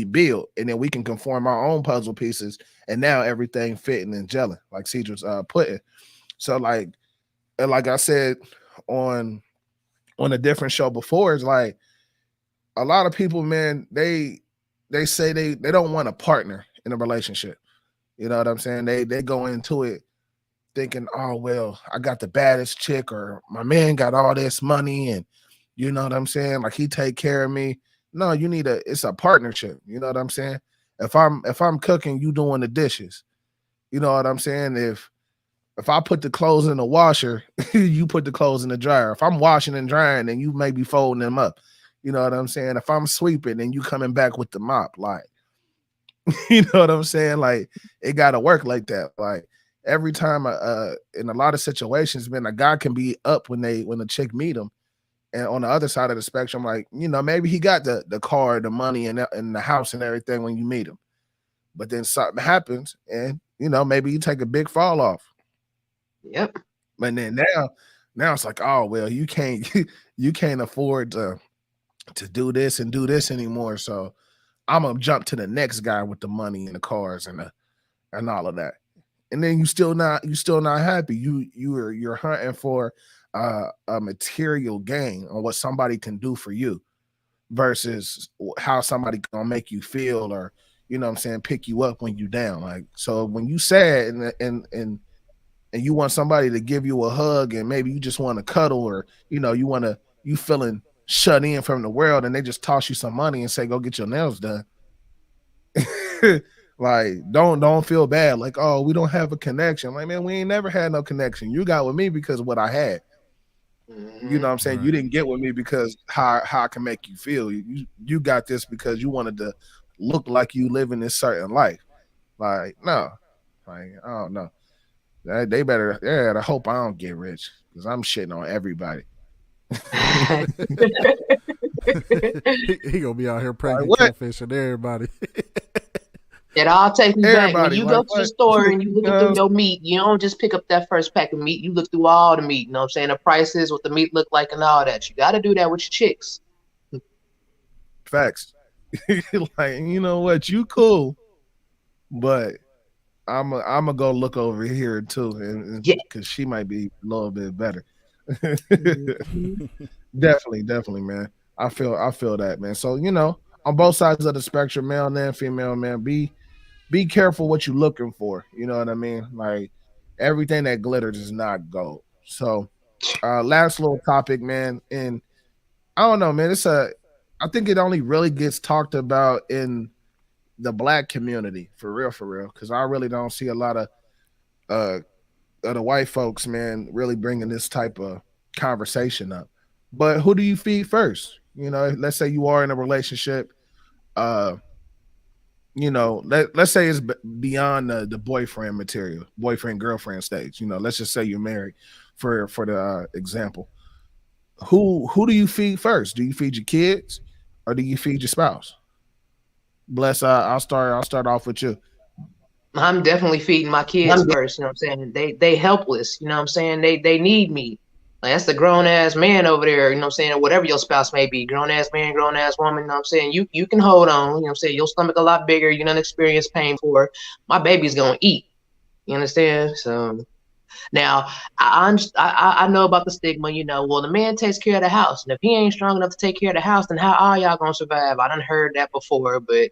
build, and then we can conform our own puzzle pieces, and now everything fitting and gelling, like Cedric's putting. So like I said on a different show before, it's like a lot of people, man, they say they don't want a partner in a relationship. You know what I'm saying? They go into it thinking, oh well, I got the baddest chick, or my man got all this money, and you know what I'm saying? Like he take care of me. No, it's a partnership. You know what I'm saying? If I'm cooking, you doing the dishes. You know what I'm saying? If I put the clothes in the washer, you put the clothes in the dryer. If I'm washing and drying, then you may be folding them up. You know what I'm saying? If I'm sweeping, then you coming back with the mop. Like, you know what I'm saying? Like, it got to work like that. Like, every time, in a lot of situations, man, a guy can be up when the chick meet him, and on the other side of the spectrum, like, you know, maybe he got the car, the money, and the house and everything when you meet him, but then something happens, and you know, maybe you take a big fall off. Yep. But then now it's like, oh well, you can't you can't afford to do this and do this anymore. So I'm gonna jump to the next guy with the money and the cars and all of that. And then you still not happy. You're hunting for a material gain on what somebody can do for you versus how somebody gonna make you feel, or you know what I'm saying, pick you up when you down. Like, so when you sad and you want somebody to give you a hug, and maybe you just want to cuddle, or you know, you feeling shut in from the world, and they just toss you some money and say, go get your nails done. Like, don't feel bad. Like, oh, we don't have a connection. Like, man, we ain't never had no connection. You got with me because of what I had. You know what I'm saying? Right. You didn't get with me because how I can make you feel. You got this because you wanted to look like you live in this certain life. Like, no. Like, I don't know. They better hope I don't get rich, because I'm shitting on everybody. he gonna be out here pregnant, Like, what? catfishing everybody. It all takes me back. When Everybody, you like, go to the what? store and you looking through your meat, you don't just pick up that first pack of meat. You look through all the meat. You know what I'm saying? The prices, what the meat look like, and all that. You got to do that with your chicks. Facts. Like, you know what? You cool, but I'm gonna go look over here too, and Yeah. because she might be a little bit better. Mhm. Definitely, man. I feel that, man. So, you know, on both sides of the spectrum, male and female, man, be careful what you're looking for. You know what I mean? Like, everything that glitters is not gold. So, last little topic, man, and I don't know, man. I think it only really gets talked about in the black community, for real, because I really don't see a lot uh of the white folks, man, really bringing this type of conversation up. But who do you feed first? You know, let's say you are in a relationship. Uh, you know, let's say it's beyond the boyfriend material, boyfriend girlfriend stage. You know, let's just say you're married, for the example. Who do you feed first? Do you feed your kids, or do you feed your spouse? Bless. I'll start off with you. I'm definitely feeding my kids first. You know what I'm saying? They helpless. You know what I'm saying? They need me. Like, that's the grown ass man over there. You know what I'm saying? Whatever your spouse may be, grown ass man, grown ass woman. You know what I'm saying? You can hold on. You know what I'm saying? Your stomach a lot bigger. You don't experience pain for. My baby's gonna eat. You understand? So now I know about the stigma. You know, well, the man takes care of the house, and if he ain't strong enough to take care of the house, then how are y'all gonna survive? I done heard that before, but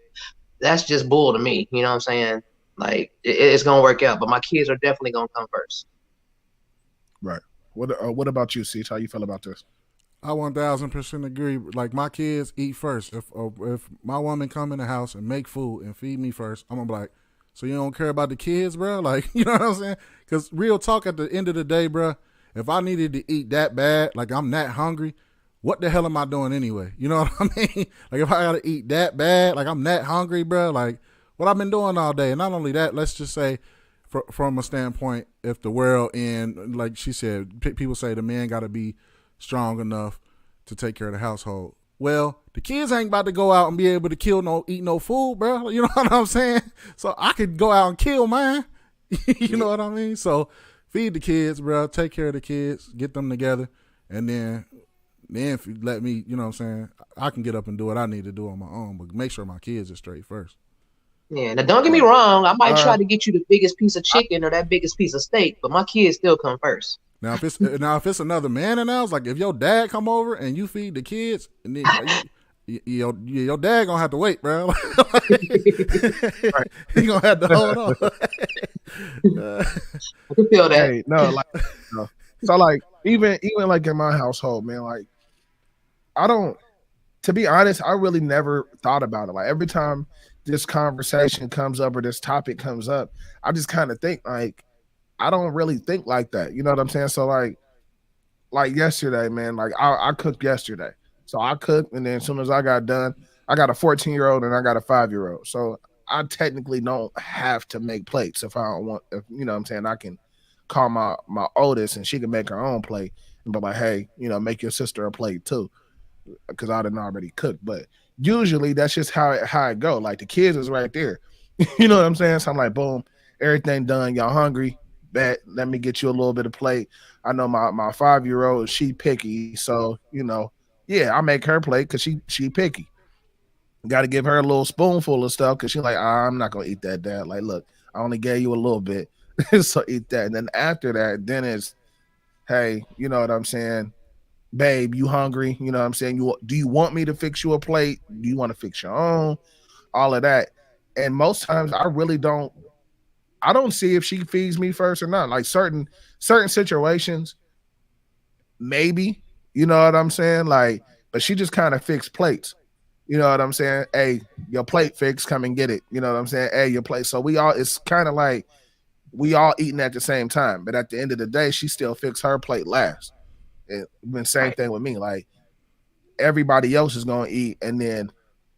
that's just bull to me. You know what I'm saying? Like, it's gonna work out, but my kids are definitely gonna come first. Right. What about you, Ceach? How you feel about this? I 1000% agree. Like, my kids eat first. If my woman come in the house and make food and feed me first, I'm gonna be like, so you don't care about the kids, bro? Like, you know what I'm saying? Because real talk, at the end of the day, bro, if I needed to eat that bad, like I'm that hungry, what the hell am I doing anyway? You know what I mean? Like, if I gotta eat that bad, like I'm that hungry, bro, like what I've been doing all day. And not only that, let's just say, from a standpoint, if the world end, like she said, people say the man got to be strong enough to take care of the household. Well, the kids ain't about to go out and be able to eat no food, bro. You know what I'm saying? So I could go out and kill mine. You know what I mean? So feed the kids, bro. Take care of the kids. Get them together. And then if you let me, you know what I'm saying, I can get up and do what I need to do on my own. But make sure my kids are straight first. Yeah, now don't get me wrong. I might try to get you the biggest piece of chicken or that biggest piece of steak, but my kids still come first. Now if it's another man in the house, like if your dad come over and you feed the kids, and then your dad gonna have to wait, bro. He gonna have to hold on. I can feel that. Hey, no, like, no. So like even like in my household, man, like I don't. To be honest, I really never thought about it. Like every time this conversation comes up or this topic comes up, I just kind of think like I don't really think like that. You know what I'm saying? So like yesterday, man, like I cooked yesterday. So I cooked, and then as soon as I got done, I got a 14-year-old and I got a 5-year-old. So I technically don't have to make plates if I don't want. If, you know what I'm saying? I can call my oldest and she can make her own plate and be like, hey, make your sister a plate too, because I didn't already cook. But usually that's just how it go. Like the kids is right there. You know what I'm saying? So I'm like, boom, everything done. Y'all hungry? Bet. Let me get you a little bit of plate. I know my 5-year-old, she picky, so yeah, I make her plate because she picky. Got to give her a little spoonful of stuff because she's like, I'm not gonna eat that, Dad. Like, look, I only gave you a little bit, so eat that. And then after that, then it's, hey, you know what I'm saying, babe, you hungry? You know what I'm saying? Do you want me to fix you a plate? Do you want to fix your own? All of that. And most times, I really don't. I don't see if she feeds me first or not. Like certain situations, maybe, you know what I'm saying? Like, but she just kind of fixed plates. You know what I'm saying? Hey, your plate fixed, come and get it. You know what I'm saying? Hey, your plate. So it's kind of like we all eating at the same time. But at the end of the day, she still fixed her plate last. It's been same thing with me. Like everybody else is gonna eat, and then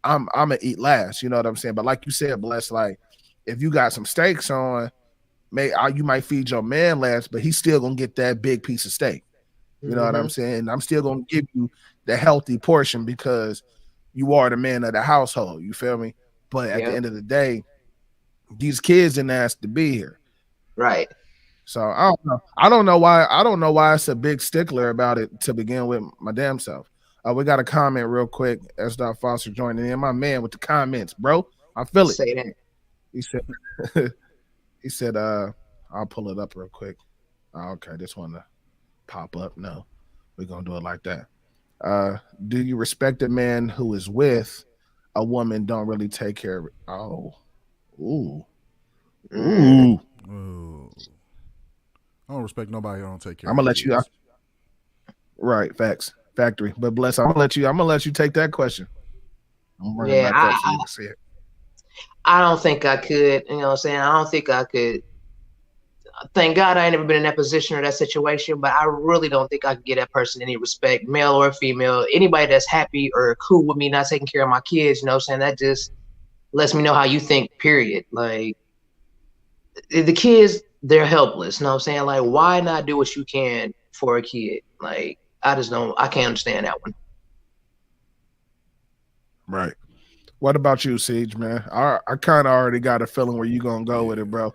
I'm gonna eat last. You know what I'm saying? But like you said, Bless, like if you got some steaks on, you might feed your man last, but he's still gonna get that big piece of steak. You know what I'm saying? I'm still gonna give you the healthy portion because you are the man of the household. You feel me? But at the end of the day, these kids didn't ask to be here. Right. So I don't know. I don't know why it's a big stickler about it to begin with my damn self. We got a comment real quick. S. Foster joining in. My man with the comments, bro. I feel it. Say that. He said, I'll pull it up real quick. Okay, this one to pop up. No, we're gonna do it like that. Do you respect a man who is with a woman don't really take care of it? Oh. Ooh. I don't respect nobody who don't take care. I'm gonna let you. Right, facts, factory. But Bless, I'm gonna let you take that question. I'm bringing it back up so you can see it. I don't think I could. You know what I'm saying? I don't think I could. Thank God I ain't never been in that position or that situation, but I really don't think I could give that person any respect, male or female. Anybody that's happy or cool with me not taking care of my kids, you know what I'm saying? That just lets me know how you think, period. Like, the kids, they're helpless, you know what I'm saying? Like, why not do what you can for a kid? Like, I can't understand that one. Right. What about you, Siege, man? I kind of already got a feeling where you gonna go with it, bro.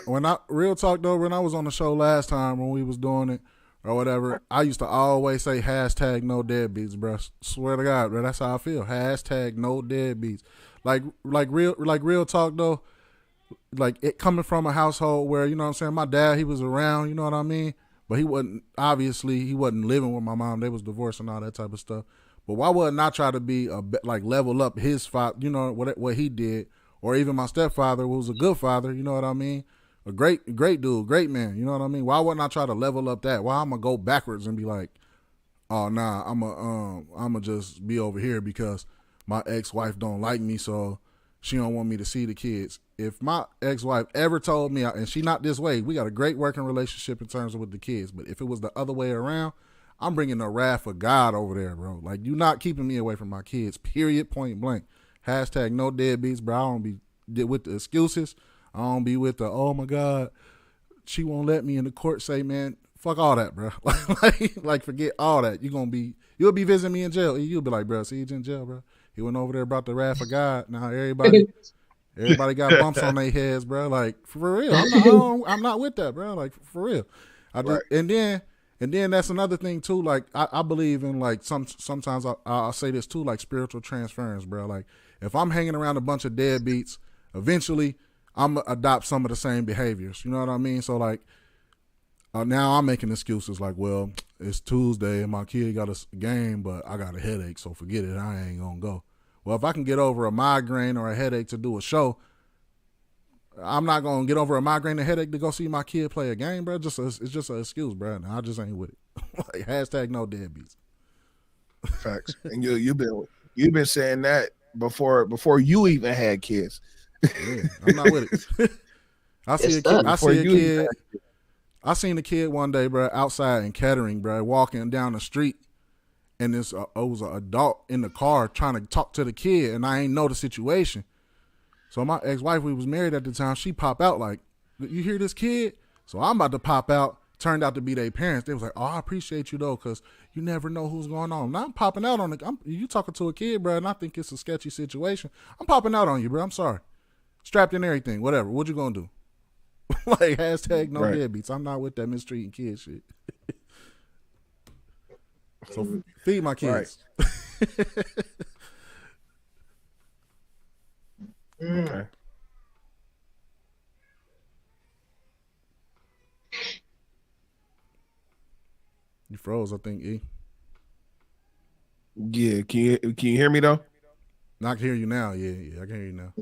When I real talk though, when I was on the show last time when we was doing it or whatever, I used to always say hashtag no deadbeats, bro. Swear to God, bro, that's how I feel. Hashtag no deadbeats. Like real talk though. Like it coming from a household where, you know what I'm saying, my dad, he was around, you know what I mean? But he wasn't living with my mom. They was divorced and all that type of stuff. But why wouldn't I try to be level up his father, you know, what he did, or even my stepfather, who was a good father, you know what I mean? A great dude, great man, you know what I mean? Why wouldn't I try to level up that? Why I'm gonna go backwards and be like, oh nah, I'm just be over here because my ex-wife don't like me, so she don't want me to see the kids. If my ex-wife ever told me, and she not this way, we got a great working relationship in terms of with the kids, but if it was the other way around, I'm bringing the wrath of God over there, bro. Like, you not keeping me away from my kids, period, point blank. Hashtag no deadbeats, bro. I don't be with the excuses. I don't be with the, oh, my God, she won't let me in the court say, man, fuck all that, bro. like forget all that. You'll be visiting me in jail. You'll be like, bro, see, he's in jail, bro. He went over there about the wrath of God. Now everybody got bumps on their heads, bro. Like, for real. I'm not with that, bro. Like, for real. And then that's another thing too. Like I believe in like sometimes I'll say this too, like spiritual transference, bro. Like if I'm hanging around a bunch of deadbeats, eventually I'm gonna adopt some of the same behaviors. You know what I mean? So like Now I'm making excuses like, well, it's Tuesday and my kid got a game, but I got a headache, so forget it. I ain't gonna go. Well, if I can get over a migraine or a headache to do a show, I'm not gonna get over a migraine and headache to go see my kid play a game, bro. It's just an excuse, bro. And I just ain't with it. Like, hashtag no deadbeats. Facts. And you've been saying that before you even had kids. Yeah, I'm not with it. I see a kid. I seen a kid one day, bro, outside in Kettering, bro, walking down the street, and it was an adult in the car trying to talk to the kid, and I ain't know the situation. So my ex-wife, we was married at the time, she popped out like, you hear this kid? So I'm about to pop out. Turned out to be their parents. They was like, oh, I appreciate you, though, because you never know who's going on. Now I'm popping out on you talking to a kid, bro, and I think it's a sketchy situation. I'm popping out on you, bro. I'm sorry. Strapped in everything, whatever. What you going to do? Like, hashtag no deadbeats. I'm not with that mistreating kid shit. So feed my kids. Right. Okay. You froze, I think, E. Yeah, can you hear me though? I can hear you now. Yeah, I can hear you now.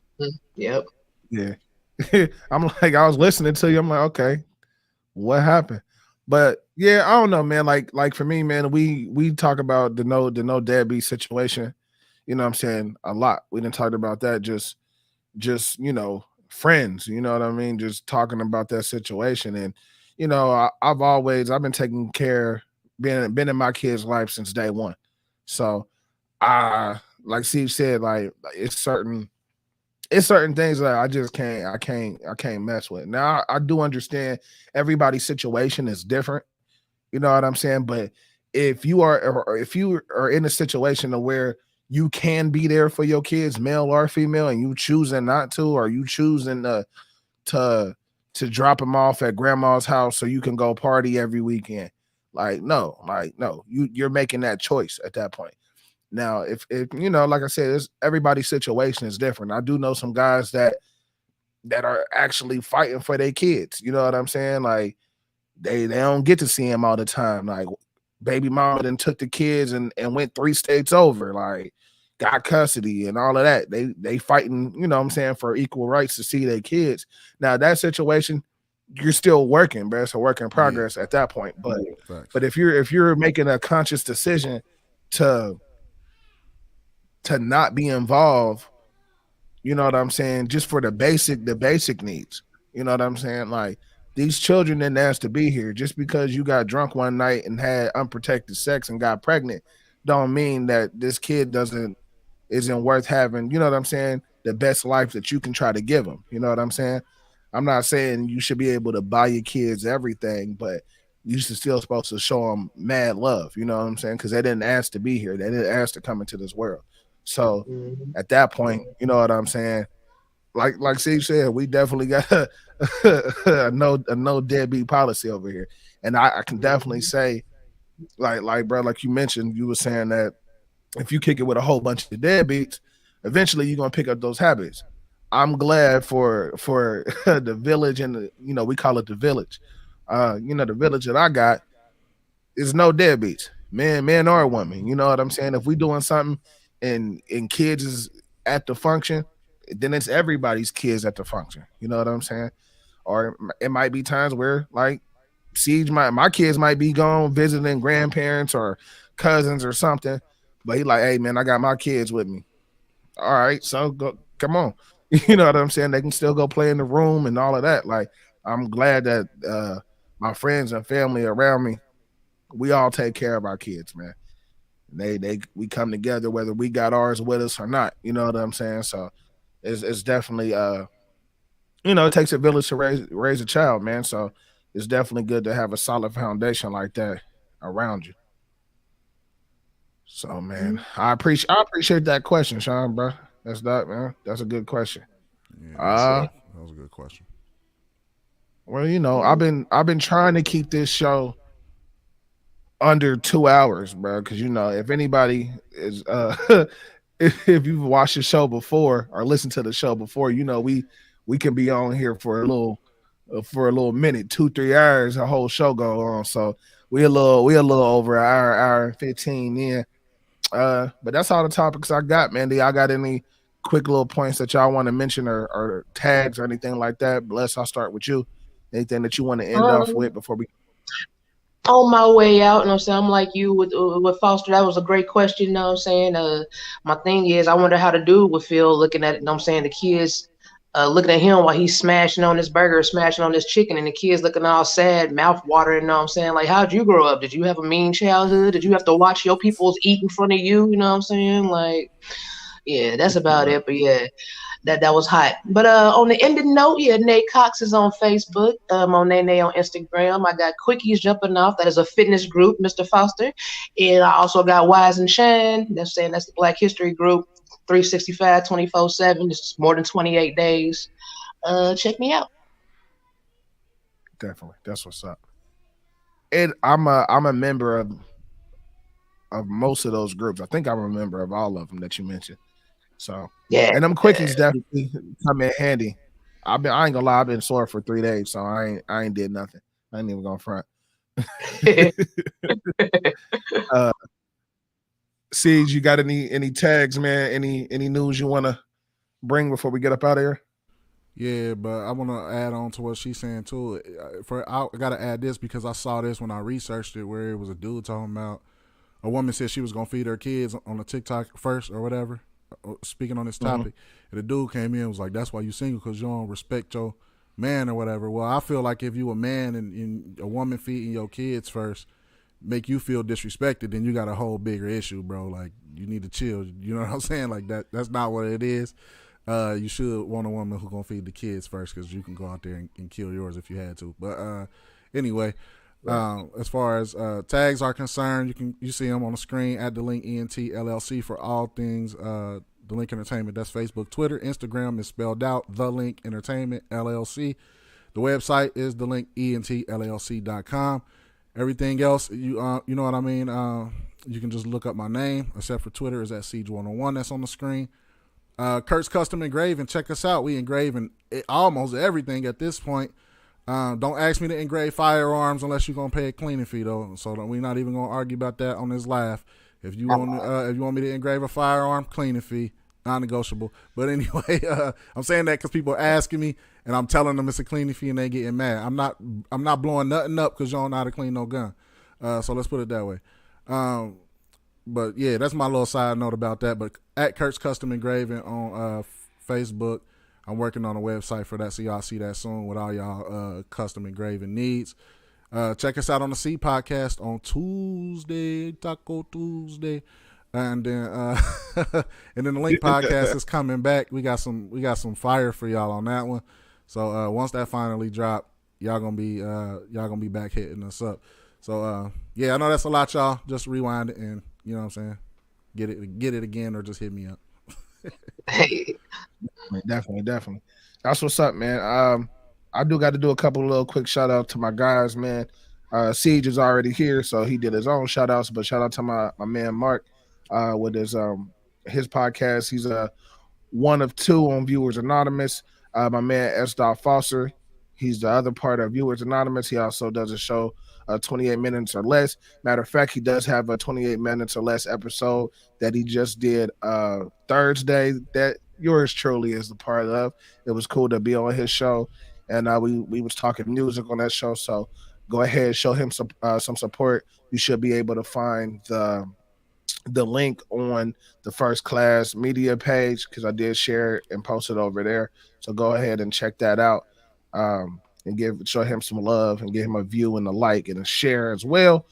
Yep. Yeah. I'm like, I was listening to you. I'm like, okay, what happened? But yeah, I don't know, man. Like for me, man, we talk about the no deadbeat situation. You know what I'm saying? A lot. We didn't talk about that. Just friends. You know what I mean? Just talking about that situation. And I've been taking care, been in my kid's life since day one. So like Steve said, like it's certain things that I can't mess with. Now I do understand everybody's situation is different. You know what I'm saying? But if you are in a situation where you can be there for your kids, male or female, and you choosing not to, or you choosing to drop them off at grandma's house so you can go party every weekend, no, you're making that choice at that point. Now, if like I said, everybody's situation is different. I do know some guys that are actually fighting for their kids. You know what I'm saying? Like they don't get to see them all the time. Like baby mama then took the kids and went 3 states over, like got custody and all of that. They fighting, you know what I'm saying, for equal rights to see their kids. Now that situation, you're still working, but it's a work in progress at that point. But if you're making a conscious decision to not be involved, you know what I'm saying, just for the basic needs, you know what I'm saying? Like these children didn't ask to be here. Just because you got drunk one night and had unprotected sex and got pregnant don't mean that this kid isn't worth having, you know what I'm saying, the best life that you can try to give them. You know what I'm saying? I'm not saying you should be able to buy your kids everything, but you should still supposed to show them mad love. You know what I'm saying? Because they didn't ask to be here. They didn't ask to come into this world. So at that point, you know what I'm saying? Like Steve said, we definitely got a no deadbeat policy over here. And I can definitely say, like bro, like you mentioned, you were saying that if you kick it with a whole bunch of deadbeats, eventually you're gonna pick up those habits. I'm glad for the village, and we call it the village. The village that I got is no deadbeats, man or woman. You know what I'm saying? If we doing something and kids is at the function, then it's everybody's kids at the function. You know what I'm saying? Or it might be times where like Siege, my kids might be gone visiting grandparents or cousins or something, but he like, hey man, I got my kids with me. All right, so go, come on. You know what I'm saying? They can still go play in the room and all of that. Like, I'm glad that my friends and family around me, we all take care of our kids, man. We come together whether we got ours with us or not. You know what I'm saying? So it's definitely it takes a village to raise a child, man. So it's definitely good to have a solid foundation like that around you. So man, I appreciate that question, Sean, bro. That's that, man. That's a good question. Yeah, that was a good question. Well, I've been trying to keep this show under 2 hours, bro. Because if anybody is if you've watched the show before or listened to the show before, we can be on here for a for a little minute, 2-3 hours, a whole show go on. So we a little over an hour and 15 in. But that's all the topics I got, man. Do y'all got any quick little points that y'all want to mention or tags or anything like that? Bless, I'll start with you. Anything that you want to end off with before we? On my way out, you know what I'm saying? I'm like you with Foster. That was a great question, you know what I'm saying? My thing is, I wonder how the dude would feel looking at it, you know what I'm saying? The kids looking at him while he's smashing on this burger, smashing on this chicken, and the kids looking all sad, mouth watering, you know what I'm saying? Like, how'd you grow up? Did you have a mean childhood? Did you have to watch your peoples eat in front of you? You know what I'm saying? Like, yeah, that's about it. But yeah, that was hot. But on the ending note, yeah, Nate Cox is on Facebook. On Nene on Instagram. I got Quickies Jumping Off. That is a fitness group, Mr. Foster. And I also got Wise and Shine. That's the Black History group. 365, 24/7. It's more than 28 days. Check me out. Definitely, that's what's up. And I'm a member of most of those groups. I think I'm a member of all of them that you mentioned. So yeah, and them quickies definitely come in handy. I ain't gonna lie, I've been sore for 3 days, so I ain't did nothing. I ain't even gonna front. Siege, you got any tags, man? Any news you want to bring before we get up out of here? Yeah, but I want to add on to what she's saying too. I got to add this because I saw this when I researched it, where it was a dude talking about a woman said she was gonna feed her kids on a TikTok first or whatever. Speaking on this topic, and the dude came in and was like, "That's why you single, because you don't respect your man or whatever." Well, I feel like if you a man and a woman feeding your kids first make you feel disrespected, then you got a whole bigger issue, bro. Like, you need to chill. You know what I'm saying? Like, that's not what it is. You should want a woman who's gonna feed the kids first, because you can go out there and kill yours if you had to. But anyway, as far as tags are concerned, you see them on the screen at The Link ENT LLC for all things The Link Entertainment. That's Facebook, Twitter, Instagram is spelled out The Link Entertainment LLC. The website is thelinkentllc.com. Everything else, you know what I mean. You can just look up my name, except for Twitter is at Siege101. That's on the screen. Kurt's Custom Engraving. Check us out. We engraving almost everything at this point. Don't ask me to engrave firearms unless you're gonna pay a cleaning fee, though. So we're not even gonna argue about that on this live. If you want me to engrave a firearm, cleaning fee, non-negotiable. But anyway, I'm saying that because people are asking me, and I'm telling them it's a cleaning fee, and they getting mad. I'm not blowing nothing up because you don't know how to clean no gun. So let's put it that way. But yeah, that's my little side note about that. But at Kurt's Custom Engraving on Facebook. I'm working on a website for that, so y'all see that soon with all y'all custom engraving needs. Check us out on the C Podcast on Tuesday, Taco Tuesday, and then and then the Link Podcast is coming back. We got some fire for y'all on that one. So once that finally drop, y'all gonna be back hitting us up. So yeah, I know that's a lot, y'all. Just rewind it and you know what I'm saying, get it again, or just hit me up. Definitely. That's what's up, man. I do got to do a couple of little quick shout out to my guys, man. Siege is already here, so he did his own shout outs, but shout out to my man Mark with his podcast. He's one of two on Viewers Anonymous. My man S. Foster, he's the other part of Viewers Anonymous. He also does a show 28 minutes or less. Matter of fact, he does have a 28 minutes or less episode that he just did Thursday that yours truly is the part of. It was cool to be on his show, and we was talking music on that show. So go ahead, show him some support. You should be able to find the link on the First Class Media page, because I did share it and post it over there. So go ahead and check that out. And show him some love and give him a view and a like and a share as well.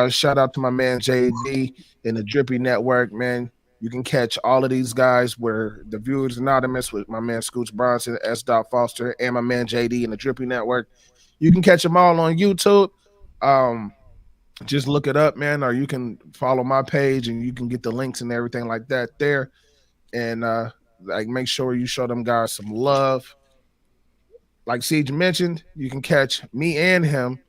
Shout out to my man JD in the Drippy Network, man. You can catch all of these guys where the Viewers Anonymous with my man Scoots Bronson, S. Foster, and my man JD in the Drippy Network. You can catch them all on YouTube. Just look it up, man, or you can follow my page and you can get the links and everything like that there. And make sure you show them guys some love. Like Siege mentioned, you can catch me and him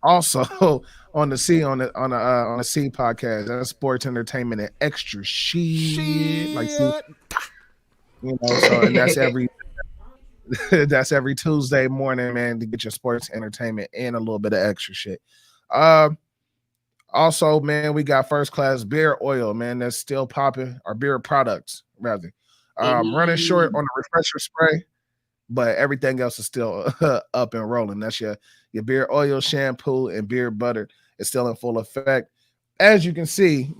also on the C on the C Podcast. That's sports, entertainment, and extra shit. Like, you know, so and that's every That's every Tuesday morning, man, to get your sports entertainment and a little bit of extra shit. Um, Also, man, we got First Class Beer Oil, man, that's still popping, or beer products, rather. Running short on the refresher spray, but everything else is still up and rolling. That's your beer oil, shampoo, and beer butter is still in full effect. As you can see,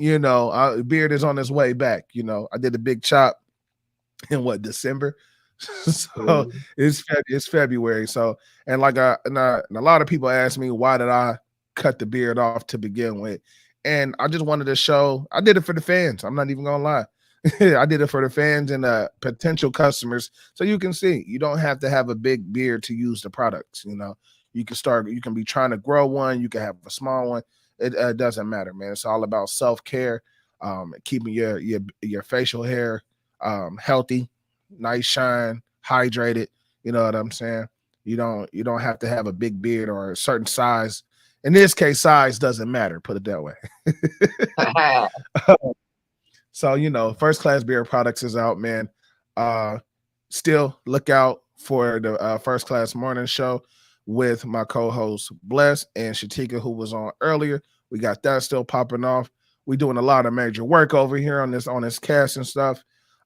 beard is on its way back. I did a big chop in December. So it's February. So and a lot of people ask me why did I cut the beard off to begin with, and I just wanted to show I did it for the fans. I'm not even gonna lie. I did it for the fans and potential customers, so you can see you don't have to have a big beard to use the products. You can be trying to grow one, you can have a small one. It doesn't matter, man. It's all about self-care, keeping your facial hair healthy, nice shine, hydrated. You know what I'm saying? You don't have to have a big beard or a certain size. In this case, size doesn't matter, put it that way. So, First Class Beer Products is out, man. Still look out for the First Class Morning Show with my co-host Bless and Shatika, who was on earlier. We got that still popping off. We're doing a lot of major work over here on this cast and stuff.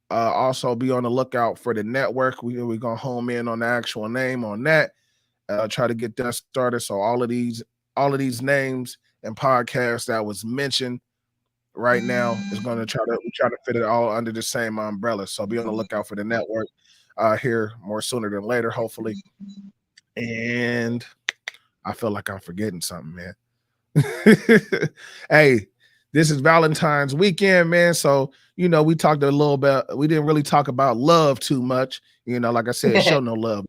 Also be on the lookout for the network. We're gonna home in on the actual name on that. Try to get that started. So all of these names and podcasts that was mentioned right now is going to try to fit it all under the same umbrella. So be on the lookout for the network here more sooner than later, hopefully. And I feel like I'm forgetting something, man. Hey, this is Valentine's weekend, man. So, we talked a little bit. We didn't really talk about love too much. Like I said, show no love.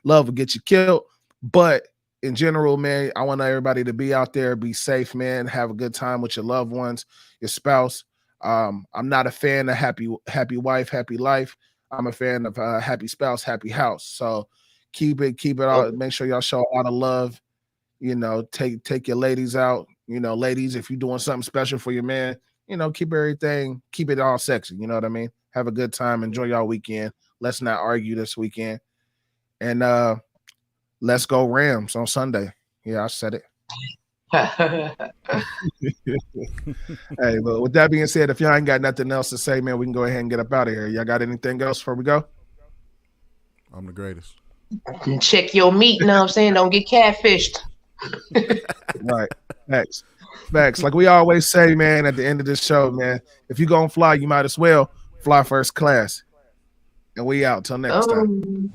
Love will get you killed. But in general, man, I want everybody to be out there, be safe, man. Have a good time with your loved ones, your spouse. I'm not a fan of happy wife, happy life. I'm a fan of happy spouse, happy house. So keep it all. Make sure y'all show a lot of love. Take your ladies out. Ladies, if you're doing something special for your man, keep it all sexy. You know what I mean? Have a good time. Enjoy y'all weekend. Let's not argue this weekend. And let's go Rams on Sunday. Yeah, I said it. Hey, but with that being said, if y'all ain't got nothing else to say, man, we can go ahead and get up out of here. Y'all got anything else before we go? I'm the greatest. Check your meat, you know what I'm saying? Don't get catfished. Right. Facts. Like we always say, man, at the end of this show, man, if you're going to fly, you might as well fly first class. And we out till next time.